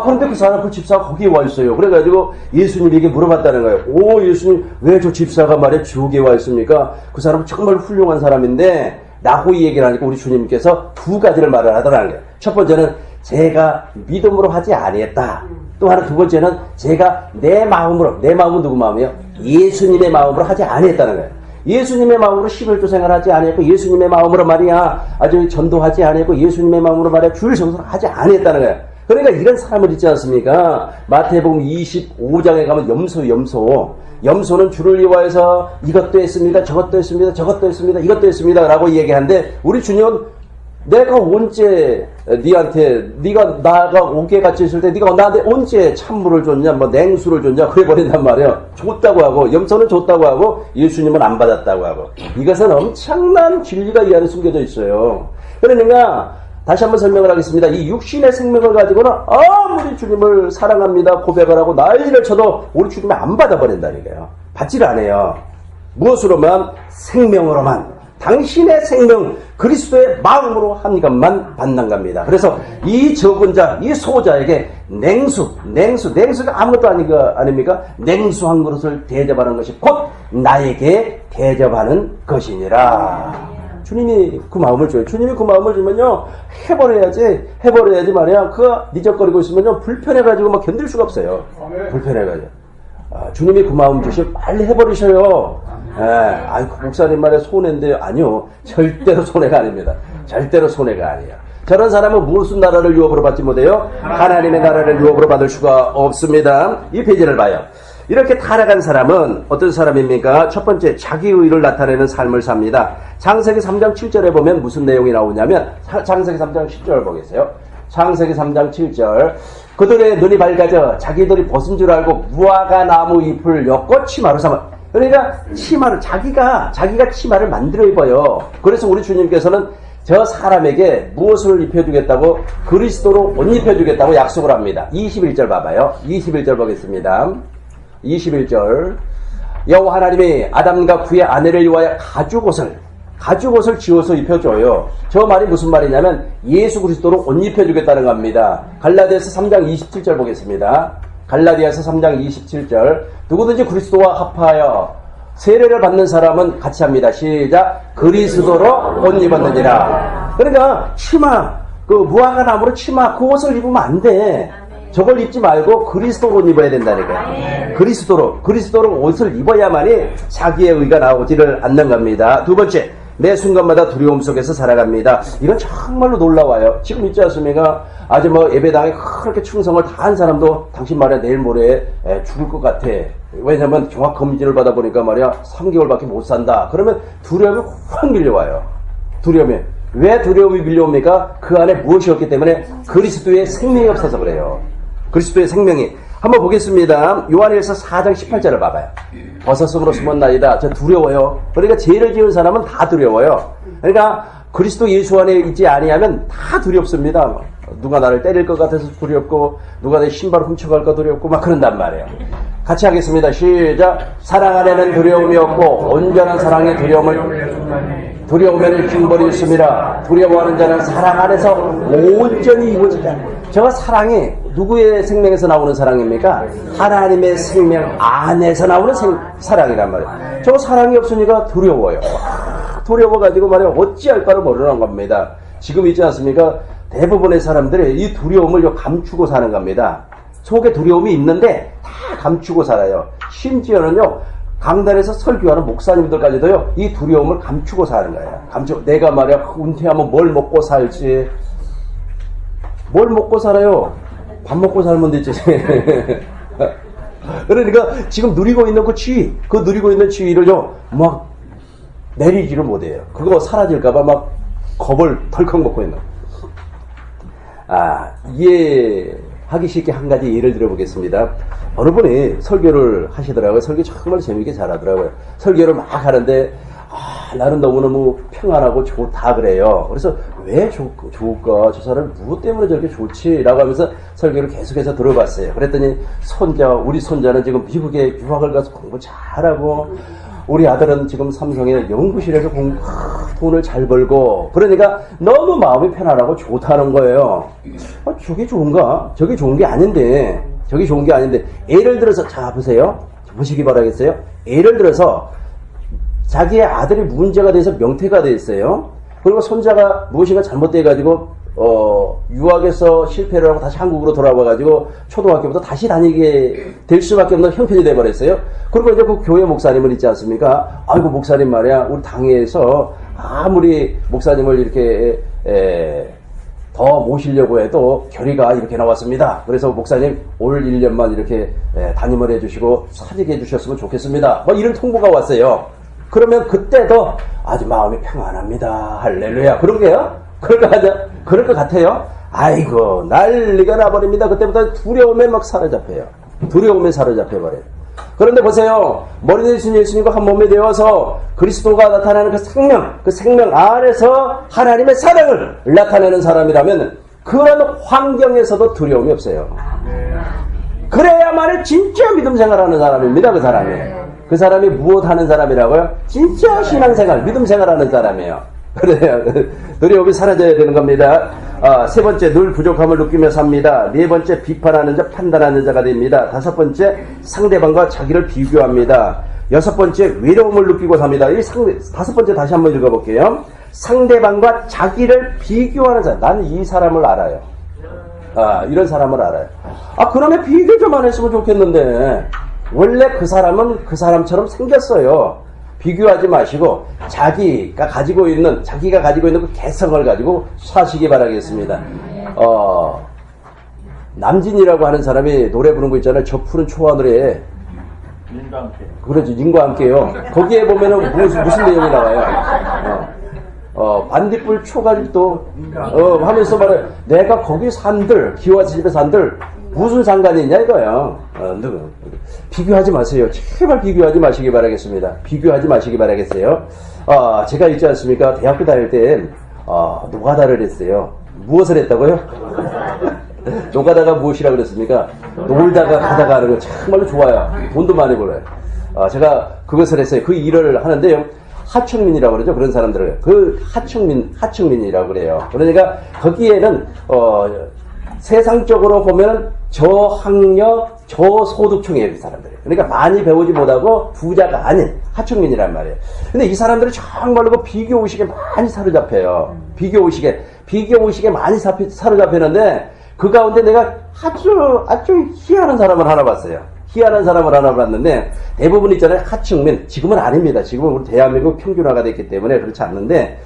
그런데 그 사람 그 집사가 거기에 와 있어요. 그래가지고 예수님에게 물어봤다는 거예요. 예수님 왜 저 집사가 말이야 지옥에 와 있습니까? 그 사람은 정말 훌륭한 사람인데 라고 이 얘기를 하니까 우리 주님께서 두 가지를 말을 하더라는 거예요. 첫 번째는 제가 믿음으로 하지 아니했다. 또 하나 두 번째는 제가 내 마음은 누구 마음이에요? 예수님의 마음으로 하지 아니했다는 거예요. 예수님의 마음으로 11조 생활하지 아니했고 예수님의 마음으로 말이야 아주 전도하지 아니했고 예수님의 마음으로 말이야 주일 성수를 하지 아니했다는 거예요. 그러니까 이런 사람을 있지 않습니까? 마태복음 25장에 가면 염소는 주를 위하여서 이것도 했습니다. 저것도 했습니다. 이것도 했습니다. 라고 얘기하는데 우리 주님은 내가 언제 네가 나가 옥에 갇혀 있을 때 네가 나한테 언제 찬물을 줬냐 냉수를 줬냐 그래 버린단 말이에요. 줬다고 하고 염소는 줬다고 하고 예수님은 안 받았다고 하고 이것은 엄청난 진리가 이 안에 숨겨져 있어요. 그러니까 다시 한번 설명을 하겠습니다. 이 육신의 생명을 가지고는 아무리 주님을 사랑합니다 고백을 하고 난리를 쳐도 우리 주님이 안 받아버린다는 거예요. 받지를 않아요. 무엇으로만? 생명으로만. 당신의 생명 그리스도의 마음으로 한 것만 받는 겁니다. 그래서 이 적은 자, 이 소자에게 냉수가 아무것도 아닙니까? 냉수한 그릇을 대접하는 것이 곧 나에게 대접하는 것이니라. 주님이 그 마음을 줘요. 주님이 그 마음을 주면요 해버려야지 말이야. 니적거리고 있으면요 불편해가지고 막 견딜 수가 없어요. 불편해가지고. 주님이 그 마음 주시면 빨리 해버리셔요. 목사님 말에 손해인데요. 아니요. 절대로 손해가 아닙니다. 절대로 손해가 아니에요. 저런 사람은 무슨 나라를 유업으로 받지 못해요? 하나님의 나라를 유업으로 받을 수가 없습니다. 이 페이지를 봐요. 이렇게 타락한 사람은 어떤 사람입니까? 첫 번째, 자기의를 나타내는 삶을 삽니다. 창세기 3장 7절에 보면 무슨 내용이 나오냐면 창세기 3장 10절 보겠어요. 창세기 3장 7절 그들의 눈이 밝아져 자기들이 벗은 줄 알고 무화과 나무 잎을 엮고 치마로 삼아. 그러니까 치마를 자기가 치마를 만들어 입어요. 그래서 우리 주님께서는 저 사람에게 무엇을 입혀주겠다고? 그리스도로 옷 입혀주겠다고 약속을 합니다. 21절 봐봐요. 21절 보겠습니다. 21절 여호와 하나님이 아담과 그의 아내를 위하여 가죽옷을 지어서 입혀줘요. 저 말이 무슨 말이냐면 예수 그리스도로 옷 입혀주겠다는 겁니다. 갈라디아서 3장 27절 보겠습니다. 갈라디아서 3장 27절 누구든지 그리스도와 합하여 세례를 받는 사람은 같이 합니다. 시작. 그리스도로 옷 입었느니라. 그러니까 치마, 그 무화과 나무로 치마, 그 옷을 입으면 안 돼. 저걸 입지 말고 그리스도로 옷 입어야 된다니까요. 그리스도로 옷을 입어야만이 자기의 의가 나오지를 않는 겁니다. 두 번째, 매 순간마다 두려움 속에서 살아갑니다. 이건 정말로 놀라워요. 지금 있지 않습니까? 아주 뭐 예배당에 그렇게 충성을 다한 사람도 당신 말이야 내일 모레 죽을 것 같아. 왜냐면 종합 검진을 받아보니까 말이야 3개월밖에 못 산다. 그러면 두려움이 확 밀려와요. 두려움이. 왜 두려움이 밀려옵니까? 그 안에 무엇이 없기 때문에 그리스도의 생명이 없어서 그래요. 그리스도의 생명이. 한번 보겠습니다. 요한일서 4장 18절을 봐봐요. 버섯으로 숨었나이다. 저 두려워요. 그러니까 죄를 지은 사람은 다 두려워요. 그러니까 그리스도 예수 안에 있지 아니하면 다 두렵습니다. 누가 나를 때릴 것 같아서 두렵고 누가 내 신발을 훔쳐갈까 두렵고 막 그런단 말이에요. 같이 하겠습니다. 시작. 사랑 안에는 두려움이 없고 온전한 사랑의 두려움에는 징벌이 있습니다. 두려워하는 자는 사랑 안에서 온전히 이루어지다. 저 사랑이 누구의 생명에서 나오는 사랑입니까? 하나님의 생명 안에서 나오는 사랑이란 말이에요. 저 사랑이 없으니까 두려워요. 두려워가지고 말이에요. 어찌할까를 모르는 겁니다. 지금 있지 않습니까? 대부분의 사람들이 이 두려움을 감추고 사는 겁니다. 속에 두려움이 있는데 다 감추고 살아요. 심지어는요, 강단에서 설교하는 목사님들까지도요, 이 두려움을 감추고 사는 거예요. 내가 말이야, 은퇴하면 뭘 먹고 살지. 뭘 먹고 살아요? 밥 먹고 살면 되지. 그러니까 지금 누리고 있는 그 지위, 그 누리고 있는 지위를요, 막 내리지를 못해요. 그거 사라질까봐 막 겁을 덜컥 먹고 있는 거예요. 이해하기 쉽게 한 가지 예를 들어보겠습니다. 어느 분이 설교를 하시더라고요. 설교 정말 재미있게 잘하더라고요. 설교를 막 하는데 나는 너무너무 평안하고 좋다 그래요. 그래서 왜 좋을까? 저 사람 무엇 때문에 저렇게 좋지? 라고 하면서 설교를 계속해서 들어봤어요. 그랬더니 우리 손자는 지금 미국에 유학을 가서 공부 잘하고 우리 아들은 지금 삼성의 연구실에서 돈을 잘 벌고 그러니까 너무 마음이 편안하고 좋다는 거예요. 저게 좋은가? 저게 좋은 게 아닌데 예를 들어서 자 보세요. 보시기 바라겠어요. 예를 들어서 자기의 아들이 문제가 돼서 명퇴가 돼 있어요. 그리고 손자가 무엇인가 잘못돼가지고 유학에서 실패를 하고 다시 한국으로 돌아와가지고 초등학교부터 다시 다니게 될 수밖에 없는 형편이 돼버렸어요. 그리고 이제 그 교회 목사님은 있지 않습니까? 아이고 목사님 말이야 우리 당회에서 아무리 목사님을 이렇게 더 모시려고 해도 결의가 이렇게 나왔습니다. 그래서 목사님 올 1년만 이렇게 담임을 해주시고 사직해 주셨으면 좋겠습니다. 뭐 이런 통보가 왔어요. 그러면 그때도 아주 마음이 평안합니다. 할렐루야. 그러게요? 그럴 것 같아요? 아이고, 난리가 나버립니다. 그때부터 두려움에 막 사로잡혀요. 두려움에 사로잡혀버려요. 그런데 보세요. 머리 대신 예수님과 한 몸이 되어서 그리스도가 나타나는 그 생명 안에서 하나님의 사랑을 나타내는 사람이라면 그런 환경에서도 두려움이 없어요. 그래야만이 진짜 믿음 생활하는 사람입니다. 그 사람이 무엇 하는 사람이라고요? 진짜 신앙생활, 믿음 생활하는 사람이에요. 그래요. 두려움이 사라져야 되는 겁니다. 세 번째, 늘 부족함을 느끼며 삽니다. 네 번째, 비판하는 자, 판단하는 자가 됩니다. 다섯 번째, 상대방과 자기를 비교합니다. 여섯 번째, 외로움을 느끼고 삽니다. 다섯 번째 다시 한번 읽어볼게요. 상대방과 자기를 비교하는 자. 나는 이 사람을 알아요. 이런 사람을 알아요. 그러면 비교 좀 안 했으면 좋겠는데. 원래 그 사람은 그 사람처럼 생겼어요. 비교하지 마시고 자기가 가지고 있는 그 개성을 가지고 사시기 바라겠습니다. 남진이라고 하는 사람이 노래 부르는 거 있잖아요. 저 푸른 초하늘에 님과 함께. 그렇죠. 님과 함께요. 거기에 보면은 무슨 내용이 나와요. 반딧불 초가집도 하면서 말해 내가 거기 산들 기와 집에 산들 무슨 상관이 있냐 이거야. 비교하지 마세요. 제발 비교하지 마시기 바라겠습니다. 비교하지 마시기 바라겠어요. 제가 있지 않습니까? 대학교 다닐 때 노가다를 했어요. 무엇을 했다고요? 노가다가 무엇이라고 그랬습니까? 놀다가 가다가 하는 거 정말로 좋아요. 돈도 많이 벌어요. 제가 그것을 했어요. 그 일을 하는데요. 하청민이라고 그러죠. 그런 사람들을. 하청민이라고 그래요. 그러니까 거기에는 세상적으로 보면 저학력, 저소득층이에요, 이 사람들이. 그러니까 많이 배우지 못하고 부자가 아닌 하층민이란 말이에요. 근데 이 사람들이 정말로 그 비교의식에 많이 사로잡혀요. 비교의식에 많이 사로잡히는데 그 가운데 내가 아주 희한한 사람을 하나 봤어요. 희한한 사람을 하나 봤는데 대부분 있잖아요. 하층민. 지금은 아닙니다. 지금은 우리 대한민국 평균화가 됐기 때문에 그렇지 않는데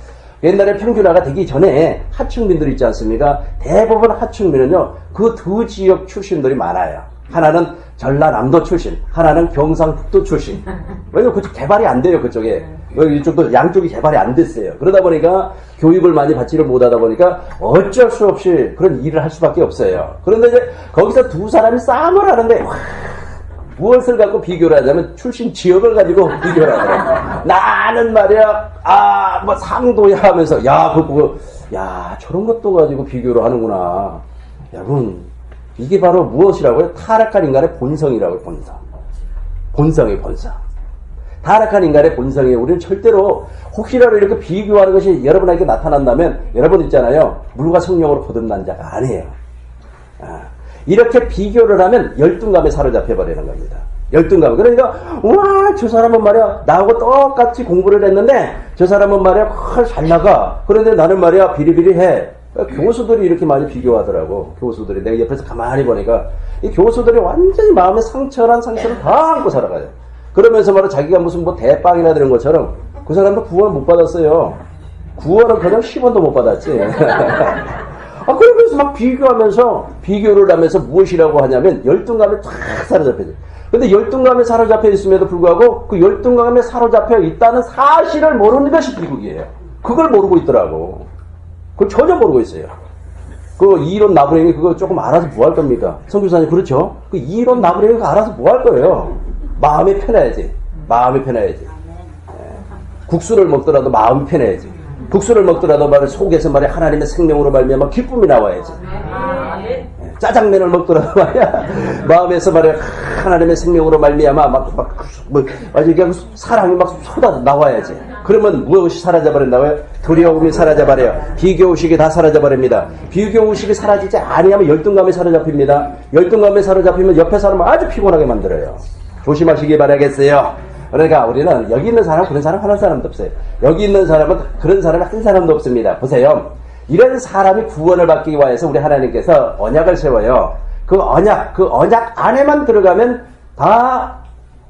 옛날에 평균화가 되기 전에 하층민들 있지 않습니까? 대부분 하층민은요. 그 두 지역 출신들이 많아요. 하나는 전라남도 출신, 하나는 경상북도 출신. 왜냐면 그쪽 개발이 안 돼요, 그쪽에. 이쪽도 양쪽이 개발이 안 됐어요. 그러다 보니까 교육을 많이 받지를 못하다 보니까 어쩔 수 없이 그런 일을 할 수밖에 없어요. 그런데 이제 거기서 두 사람이 싸움을 하는데, 무엇을 갖고 비교를 하냐면 출신 지역을 가지고 비교를 하더라고요. 나는 말이야, 뭐 상도야 하면서, 저런 것도 가지고 비교를 하는구나. 여러분, 이게 바로 무엇이라고요? 타락한 인간의 본성이라고요, 본성이에요, 본성. 타락한 인간의 본성이에요. 우리는 절대로 혹시라도 이렇게 비교하는 것이 여러분에게 나타난다면, 여러분 있잖아요. 물과 성령으로 거듭난 자가 아니에요. 이렇게 비교를 하면 열등감에 사로잡혀버리는 겁니다. 열등감. 그러니까, 저 사람은 말이야, 나하고 똑같이 공부를 했는데, 저 사람은 말이야, 잘 나가. 그런데 나는 말이야, 비리비리해. 교수들이 이렇게 많이 비교하더라고. 교수들이. 내가 옆에서 가만히 보니까, 이 교수들이 완전히 마음에 상처를 다 안고 살아가요. 그러면서 말이야, 자기가 무슨 대빵이나 되는 것처럼, 그 사람도 구원을 못 받았어요. 구원은 그냥 10원도 못 받았지. 그러면서 막 비교를 하면서 무엇이라고 하냐면, 열등감에 탁 사로잡혀져. 근데 열등감에 사로잡혀 있음에도 불구하고, 그 열등감에 사로잡혀 있다는 사실을 모르는 것이 비극이에요. 그걸 모르고 있더라고. 그걸 전혀 모르고 있어요. 그 이론 나부랭이 그거 조금 알아서 뭐 할 겁니까? 선교사님, 그렇죠? 그 이론 나부랭이 그거 알아서 뭐 할 거예요? 마음이 편해야지. 국수를 먹더라도 마음이 편해야지. 국수를 먹더라도 말이야, 속에서 말이야, 하나님의 생명으로 말미암아 기쁨이 나와야지. 짜장면을 먹더라도 말이야, 마음에서 말이야, 하나님의 생명으로 말미암아 그냥 사랑이 막 쏟아 나와야지. 그러면 무엇이 사라져버린다고요? 두려움이 사라져버려요. 비교의식이 다 사라져버립니다. 비교의식이 사라지지 아니하면 열등감에 사로잡힙니다. 열등감에 사로잡히면 옆에 사람을 아주 피곤하게 만들어요. 조심하시기 바라겠어요. 그러니까 우리는 여기 있는 사람 그런 사람 하는 사람도 없어요. 여기 있는 사람은 그런 사람이 한 사람도 없습니다. 보세요. 이런 사람이 구원을 받기 위해서 우리 하나님께서 언약을 세워요. 그 언약 안에만 들어가면 다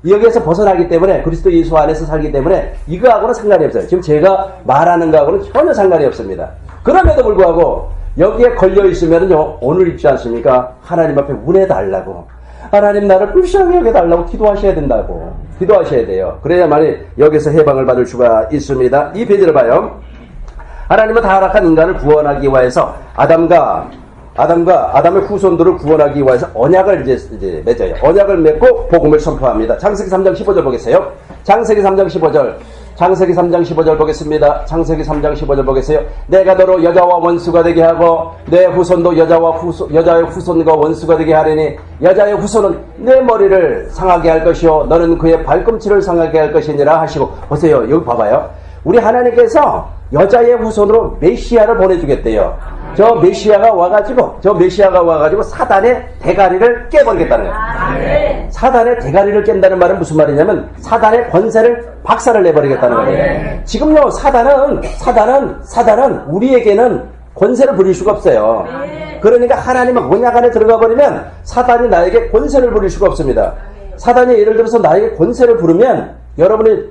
여기에서 벗어나기 때문에, 그리스도 예수 안에서 살기 때문에 이거하고는 상관이 없어요. 지금 제가 말하는 거하고는 전혀 상관이 없습니다. 그럼에도 불구하고 여기에 걸려 있으면요, 오늘 있지 않습니까? 하나님 앞에 운해달라고, 하나님 나를 불쌍히 여겨달라고 기도하셔야 된다고. 기도하셔야 돼요. 그래야만이 여기서 해방을 받을 수가 있습니다. 이 페이지를 봐요. 하나님은 타락한 인간을 구원하기 위해서 아담의 후손들을 구원하기 위해서 언약을 이제 맺어요. 언약을 맺고 복음을 선포합니다. 창세기 3장 15절 보겠어요. 창세기 3장 15절 보겠습니다. 창세기 3장 15절 보겠어요. 내가 너로 여자와 원수가 되게 하고 내 후손도 여자의 후손과 원수가 되게 하리니 여자의 후손은 내 머리를 상하게 할 것이요 너는 그의 발꿈치를 상하게 할 것이니라 하시고. 보세요. 여기 봐봐요. 우리 하나님께서 여자의 후손으로 메시아를 보내주겠대요. 저 메시아가 와가지고 사단의 대가리를 깨버리겠다는 거예요. 사단의 대가리를 깬다는 말은 무슨 말이냐면 사단의 권세를 박살을 내버리겠다는 거예요. 지금요, 사단은 우리에게는 권세를 부릴 수가 없어요. 그러니까 하나님의 언약 안에 들어가 버리면 사단이 나에게 권세를 부릴 수가 없습니다. 사단이 예를 들어서 나에게 권세를 부르면 여러분이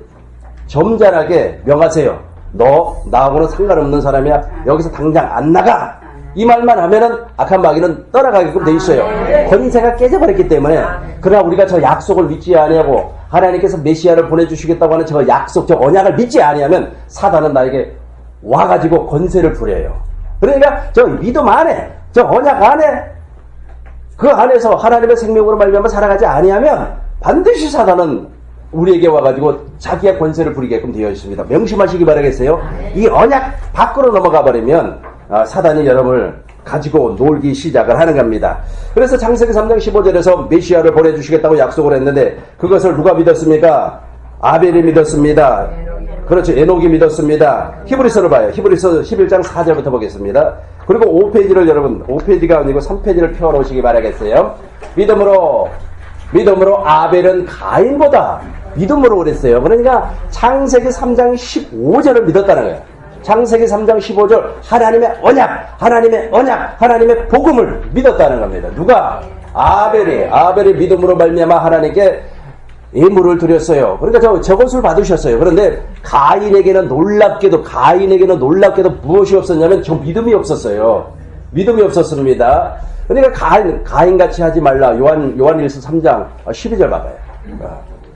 점잖하게 명하세요. 너 나하고는 상관없는 사람이야. 여기서 당장 안 나가. 이 말만 하면은 악한 마귀는 떠나가게끔 돼 있어요. 권세가 깨져버렸기 때문에. 그러나 우리가 저 약속을 믿지 아니하고 하나님께서 메시아를 보내주시겠다고 하는 저 약속, 저 언약을 믿지 아니하면 사단은 나에게 와가지고 권세를 부려요. 그러니까 저 믿음 안에, 저 언약 안에, 그 안에서 하나님의 생명으로 말미암아 살아가지 아니하면 반드시 사단은 우리에게 와가지고 자기의 권세를 부리게끔 되어 있습니다. 명심하시기 바라겠어요. 이 언약 밖으로 넘어가 버리면 사단이 여러분을 가지고 놀기 시작을 하는 겁니다. 그래서 창세기 3장 15절에서 메시아를 보내주시겠다고 약속을 했는데 그것을 누가 믿었습니까? 아벨이 믿었습니다. 그렇죠. 에녹이 믿었습니다. 히브리서를 봐요. 히브리서 11장 4절부터 보겠습니다. 그리고 5페이지를 여러분 5페이지가 아니고 3페이지를 펴놓으시기 바라겠어요. 믿음으로 믿음으로 아벨은 가인보다 믿음으로 그랬어요. 그러니까 창세기 3장 15절을 믿었다는 거예요. 창세기 3장 15절 하나님의 언약, 하나님의 복음을 믿었다는 겁니다. 누가? 아벨이 믿음으로 말미암아 하나님께 예물을 드렸어요. 그러니까 저것을 받으셨어요. 그런데 가인에게는 놀랍게도 무엇이 없었냐면 저 믿음이 없었어요. 믿음이 없었습니다. 그러니까 가인같이 하지 말라. 요한일서 3장 12절 봐봐요.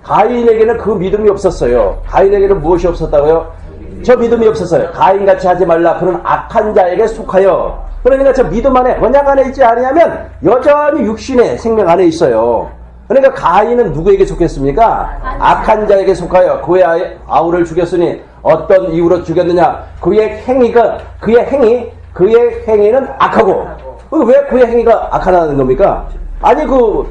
가인에게는 그 믿음이 없었어요. 가인에게는 무엇이 없었다고요? 저 믿음이 없었어요. 가인같이 하지 말라. 그런 악한 자에게 속하여. 그러니까 저 믿음 안에, 언약 안에 있지 아니하면 여전히 육신의 생명 안에 있어요. 그러니까 가인은 누구에게 속했습니까? 악한 자에게 속하여 그의 아우를 죽였으니 어떤 이유로 죽였느냐? 그의 행위는 악하고. 왜 그의 행위가 악하다는 겁니까? 아니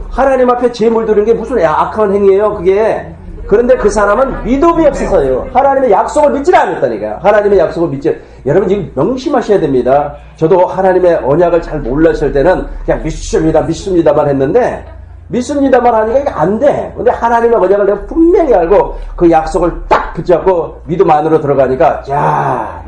하나님 앞에 제물 드리는 게 무슨 악한 행위예요 그게. 그런데 그 사람은 믿음이 없어서요. 하나님의 약속을 믿지 않았다니까요. 하나님의 약속을 여러분 지금 명심하셔야 됩니다. 저도 하나님의 언약을 잘 몰랐을 때는 그냥 믿습니다만 했는데, 믿습니다만 하니까 이게 안 돼. 근데 하나님의 언약을 내가 분명히 알고 그 약속을 딱 붙잡고 믿음 안으로 들어가니까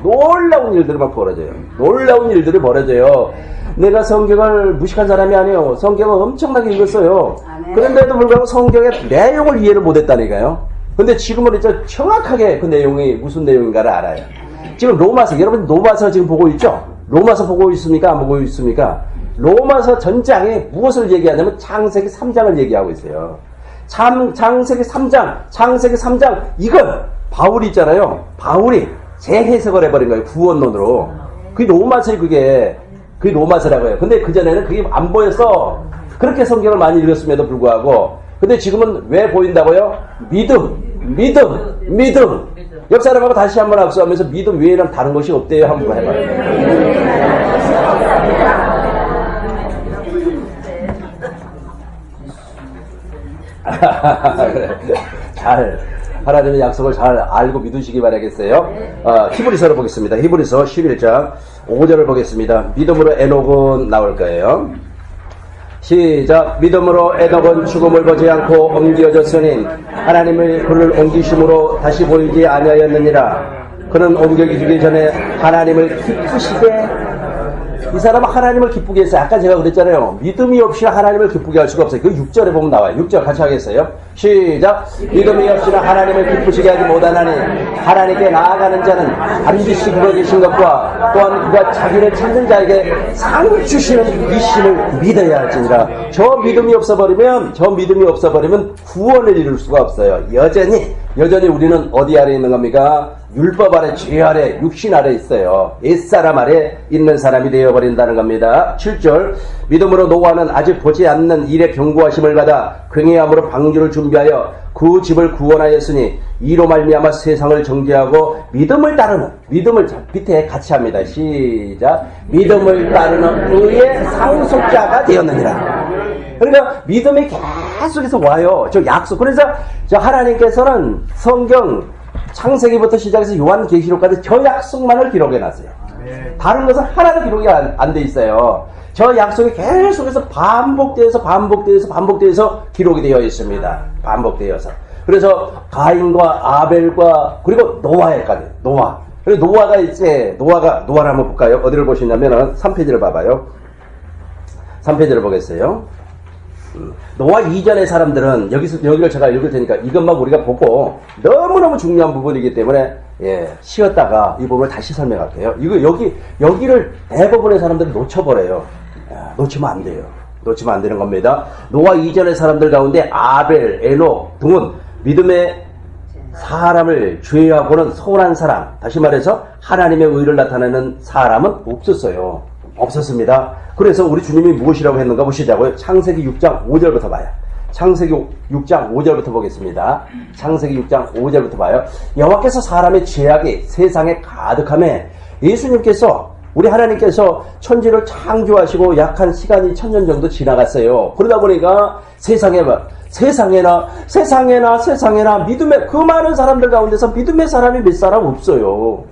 놀라운 일들이 막 벌어져요. 놀라운 일들이 벌어져요. 내가 성경을 무식한 사람이 아니에요. 성경을 엄청나게 읽었어요. 그런데도 불구하고 성경의 내용을 이해를 못했다니까요. 근데 지금은 이제 정확하게 그 내용이 무슨 내용인가를 알아요. 지금 여러분 로마서 지금 보고 있죠? 로마서 보고 있습니까? 안 보고 있습니까? 로마서 전장에 무엇을 얘기하냐면 창세기 3장을 얘기하고 있어요. 창세기 3장 이건 바울이 있잖아요. 바울이 재해석을 해버린 거예요. 구원론으로. 그게 로마서라고 해요. 근데 그전에는 그게 안 보였어. 그렇게 성경을 많이 읽었음에도 불구하고. 근데 지금은 왜 보인다고요? 믿음. 옆 사람하고 다시 한번 악수하면서 믿음 외에는 다른 것이 없대요. 한번 해봐요. 하나님의 약속을 잘 알고 믿으시기 바라겠어요. 히브리서를 보겠습니다. 히브리서 11장 5절을 보겠습니다. 믿음으로 에녹은 나올 거예요. 시작. 믿음으로 에녹은 죽음을 보지 않고 옮겨졌으니 하나님의 그를 옮기심으로 다시 보이지 아니하였느니라. 그는 옮겨지기 전에 하나님을 기쁘시게. 이 사람은 하나님을 기쁘게 했어요. 아까 제가 그랬잖아요. 믿음이 없이 하나님을 기쁘게 할 수가 없어요. 그 6절에 보면 나와요. 6절 같이 하겠어요. 시작. 믿음이 없이는 하나님을 기쁘시게 하지 못하나니 하나님께 나아가는 자는 반드시 그가 계신 것과 또한 그가 자기를 찾는 자에게 상 주시는 이심을 믿어야 할지니라. 저 믿음이 없어버리면 구원을 이룰 수가 없어요. 여전히 우리는 어디 아래 있는 겁니까? 율법 아래, 죄 아래, 육신 아래 있어요. 옛사람 아래 있는 사람이 되어버린다는 겁니다. 7절. 믿음으로 노아는 아직 보지 않는 일에 경고하심을 받아 굉해함으로 방주를 준비하여 그 집을 구원하였으니 이로 말미암아 세상을 정죄하고 믿음을 밑에 같이 합니다. 시작. 믿음을 따르는 의의 상속자가 되었느니라. 그러니까 믿음이 계속해서 와요. 저 약속. 그래서 저 하나님께서는 성경 창세기부터 시작해서 요한계시록까지 저 약속만을 기록해놨어요. 다른 것은 하나도 기록이 안 돼 있어요. 저 약속이 계속해서 반복되어서 기록이 되어 있습니다. 반복되어서. 그래서 가인과 아벨과 그리고 노아에까지. 그리고 노아를 한번 볼까요? 어디를 보시냐면은 3페이지를 봐봐요. 3페이지를 보겠어요. 노아 이전의 사람들은 여기를 제가 읽을 테니까 이것만 우리가 보고 너무너무 중요한 부분이기 때문에 쉬었다가 이 부분을 다시 설명할게요. 여기를 대부분의 사람들은 놓쳐버려요. 놓치면 안 돼요. 놓치면 안 되는 겁니다. 노아 이전의 사람들 가운데 아벨, 에녹 등은 믿음의 사람을 죄하고는 소홀한 사람, 다시 말해서 하나님의 의를 나타내는 사람은 없었습니다. 그래서 우리 주님이 무엇이라고 했는가 보시자고요. 창세기 6장 5절부터 봐요. 창세기 6장 5절부터 보겠습니다. 창세기 6장 5절부터 봐요. 여호와께서 사람의 죄악이 세상에 가득하며 예수님께서 우리 하나님께서 천지를 창조하시고 약 한 시간이 1000년 정도 지나갔어요. 그러다 보니까 세상에나 믿음의 그 많은 사람들 가운데서 믿음의 사람이 몇 사람 없어요.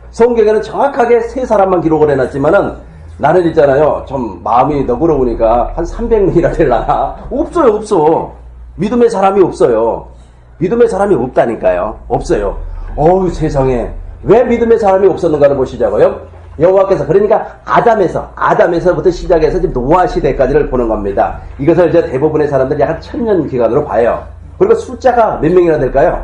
성경에는 정확하게 3사람만 기록을 해놨지만은 나는 있잖아요. 좀 마음이 너그러우니까 한 300명이나 되려나? 없어요. 믿음의 사람이 없어요. 믿음의 사람이 없다니까요. 없어요. 어우, 세상에. 왜 믿음의 사람이 없었는가를 보시자고요. 여호와께서, 그러니까 아담에서부터 시작해서 지금 노아 시대까지를 보는 겁니다. 이것을 이제 대부분의 사람들이 약간 천년 기간으로 봐요. 그리고 숫자가 몇 명이나 될까요?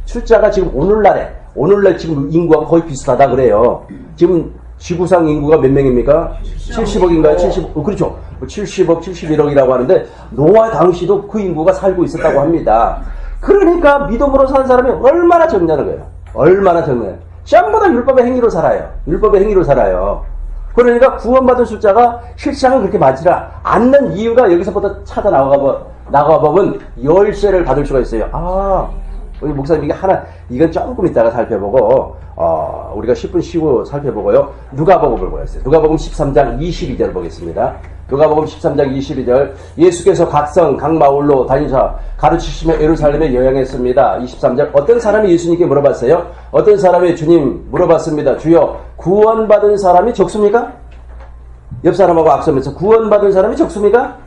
숫자가 지금 오늘날 지금 인구가 거의 비슷하다 그래요. 지금 지구상 인구가 몇 명입니까? 70억인가요? 70억. 그렇죠. 70억, 71억이라고 하는데 노아 당시도 그 인구가 살고 있었다고 합니다. 그러니까 믿음으로 사는 사람이 얼마나 적냐는 거예요. 얼마나 적냐요. 전부 다 율법의 행위로 살아요. 율법의 행위로 살아요. 그러니까 구원받은 숫자가 실상은 그렇게 많지 않는 이유가 여기서부터 찾아 나가보면 열쇠를 받을 수가 있어요. 우리 목사님 이건 조금 이따가 살펴보고, 우리가 10분 쉬고 살펴보고요. 누가복음을 보겠어요. 누가복음 13장 22절 보겠습니다. 누가복음 13장 22절. 예수께서 각 마을로 다니셔 가르치시며 예루살렘에 여행했습니다. 23절. 어떤 사람이 예수님께 물어봤어요. 어떤 사람이 주님 물어봤습니다. 주여, 구원받은 사람이 적습니까? 옆 사람하고 악수하면서 구원받은 사람이 적습니까?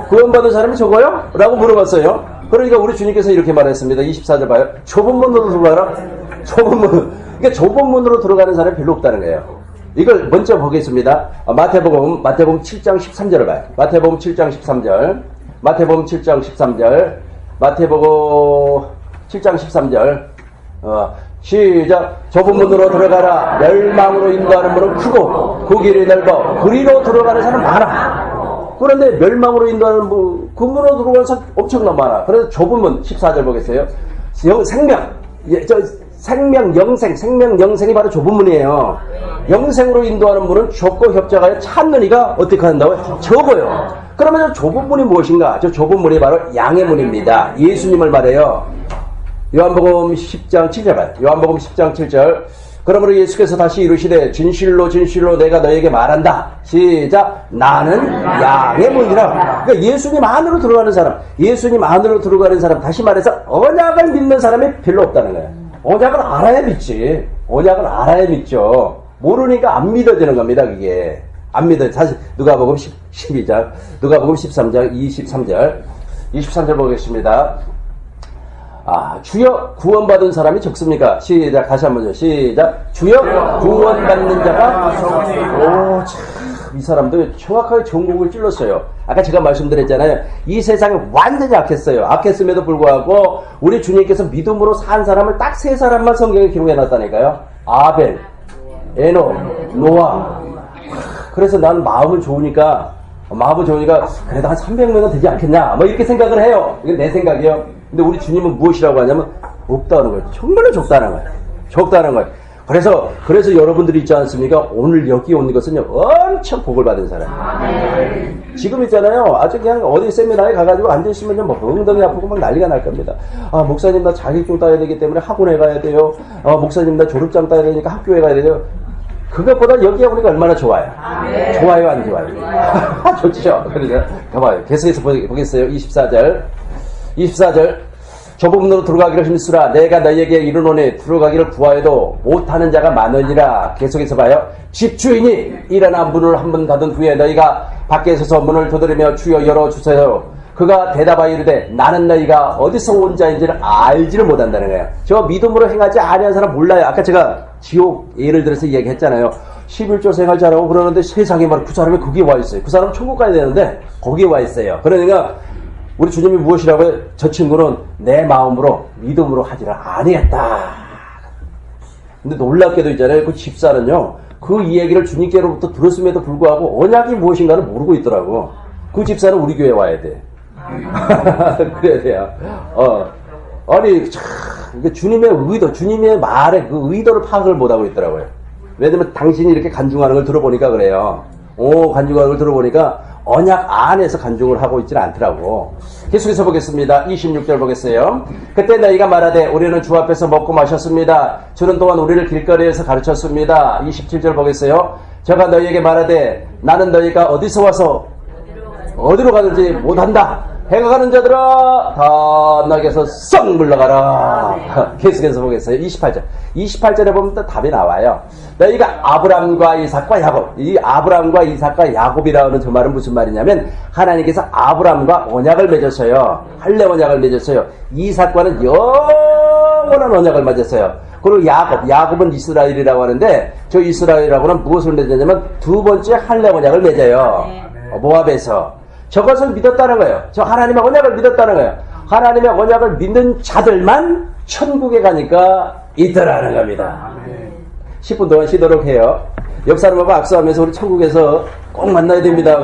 구원받은 사람이 적어요? 라고 물어봤어요. 그러니까 우리 주님께서 이렇게 말했습니다. 24절 봐요. 좁은 문으로 들어가라. 좁은 문. 그러니까 좁은 문으로 들어가는 사람이 별로 없다는 거예요. 이걸 먼저 보겠습니다. 마태복음 7장 13절을 봐요. 마태복음 7장 13절. 마태복음 7장 13절. 마태복음 7장 13절. 시작. 좁은 문으로 들어가라. 멸망으로 인도하는 문은 크고 그 길이 넓어 그리로 들어가는 사람 많아. 그런데 멸망으로 인도하는 그 문으로 들어가는 사람 엄청나 많아. 그래서 좁은 문 14절 보겠어요. 생명, 영생이 바로 좁은 문이에요. 영생으로 인도하는 문은 좁고 협착하여 찾는 이가 어떻게 한다고요? 적어요. 그러면 저 좁은 문이 무엇인가? 저 좁은 문이 바로 양의 문입니다. 예수님을 말해요. 요한복음 10장 7절 봐요. 요한복음 10장 7절. 그러므로 예수께서 다시 이르시되 진실로 내가 너에게 말한다. 시작. 나는 양의 문이라. 그러니까 예수님 안으로 들어가는 사람, 다시 말해서 언약을 믿는 사람이 별로 없다는 거예요. 언약을 알아야 믿지. 언약을 알아야 믿죠. 모르니까 안 믿어지는 겁니다. 그게 안 믿어요. 사실 누가복음 12장, 누가복음 13장 23절 보겠습니다. 주여, 구원받은 사람이 적습니까? 시작. 다시 한번요. 시작. 주여, 구원받는 자가 이 사람도 정확하게 전곡을 찔렀어요. 아까 제가 말씀드렸잖아요. 이 세상이 완전히 악했어요. 악했음에도 불구하고 우리 주님께서 믿음으로 산 사람을 딱 세 사람만 성경에 기록해놨다니까요. 아벨, 에녹, 노아. 그래서 난 마음은 좋으니까 그래도 한 300명은 되지 않겠냐 뭐 이렇게 생각을 해요. 이건 내 생각이에요. 근데 우리 주님은 무엇이라고 하냐면 없다는 거예요. 정말로 적다는 거예요. 그래서 여러분들이 있지 않습니까? 오늘 여기 온 것은요, 엄청 복을 받은 사람이에요. 지금 있잖아요. 아주 그냥 어디 세미나에 가가지고 앉아있으면 뭐 엉덩이 아프고 막 난리가 날 겁니다. 목사님 나 자격증 따야 되기 때문에 학원에 가야 돼요. 목사님 나 졸업장 따야 되니까 학교에 가야 돼요. 그것보다 여기에 오니까 얼마나 좋아요. 좋아요, 안 좋아요? 좋죠. 그러니까 가봐요. 계속해서 보겠어요. 24절. 좁은 문으로 들어가기를 힘쓰라. 내가 너희에게 이르노니 들어가기를 구하여도 못하는 자가 많으니라. 계속해서 봐요. 집주인이 일어나 문을 한 번 닫은 후에 너희가 밖에 서서 문을 두드리며 주여 열어주세요. 그가 대답하여 이르되 나는 너희가 어디서 온 자인지를 알지를 못한다는 거예요. 저 믿음으로 행하지 아니한 사람 몰라요. 아까 제가 지옥 예를 들어서 얘기했잖아요. 11조 생활 잘하고 그러는데 세상에 그 사람이 거기에 와 있어요. 그 사람은 천국 가야 되는데 거기에 와 있어요. 그러니까 우리 주님이 무엇이라고 해요? 저 친구는 내 마음으로 믿음으로 하지를 아니했다. 근데 놀랍게도 있잖아요. 그 집사는요. 그 이야기를 주님께로부터 들었음에도 불구하고 언약이 무엇인가를 모르고 있더라고. 그 집사는 우리 교회에 와야 돼. 그래야 돼요. 아니 참 주님의 의도, 주님의 말에 그 의도를 파악을 못하고 있더라고요. 왜냐면 당신이 이렇게 간증하는 걸 들어보니까 그래요. 간증하는 걸 들어보니까 언약 안에서 간증을 하고 있지는 않더라고. 계속해서 보겠습니다. 26절 보겠어요. 그때 너희가 말하되 우리는 주 앞에서 먹고 마셨습니다. 주는 또한 우리를 길거리에서 가르쳤습니다. 27절 보겠어요. 저가 너희에게 말하되 나는 너희가 어디서 와서 어디로 가는지 못한다. 해가 가는 자들아 다 낙에서 썩 물러가라. 계속해서 보겠어요. 28절. 28절에 보면 또 답이 나와요. 너희가 아브람과 이삭과 야곱. 이 아브람과 이삭과 야곱이라는 저 말은 무슨 말이냐면 하나님께서 아브람과 언약을 맺었어요. 할례 언약을 맺었어요. 이삭과는 영원한 언약을 맺었어요. 그리고 야곱은 이스라엘이라고 하는데 저 이스라엘이라고는 무엇을 맺었냐면 두 번째 할례 언약을 맺어요. 모압에서. 저것을 믿었다는 거예요. 저 하나님의 언약을 믿었다는 거예요. 하나님의 언약을 믿는 자들만 천국에 가니까 있더라는 겁니다. 10분 동안 쉬도록 해요. 옆 사람하고 악수하면서 우리 천국에서 꼭 만나야 됩니다.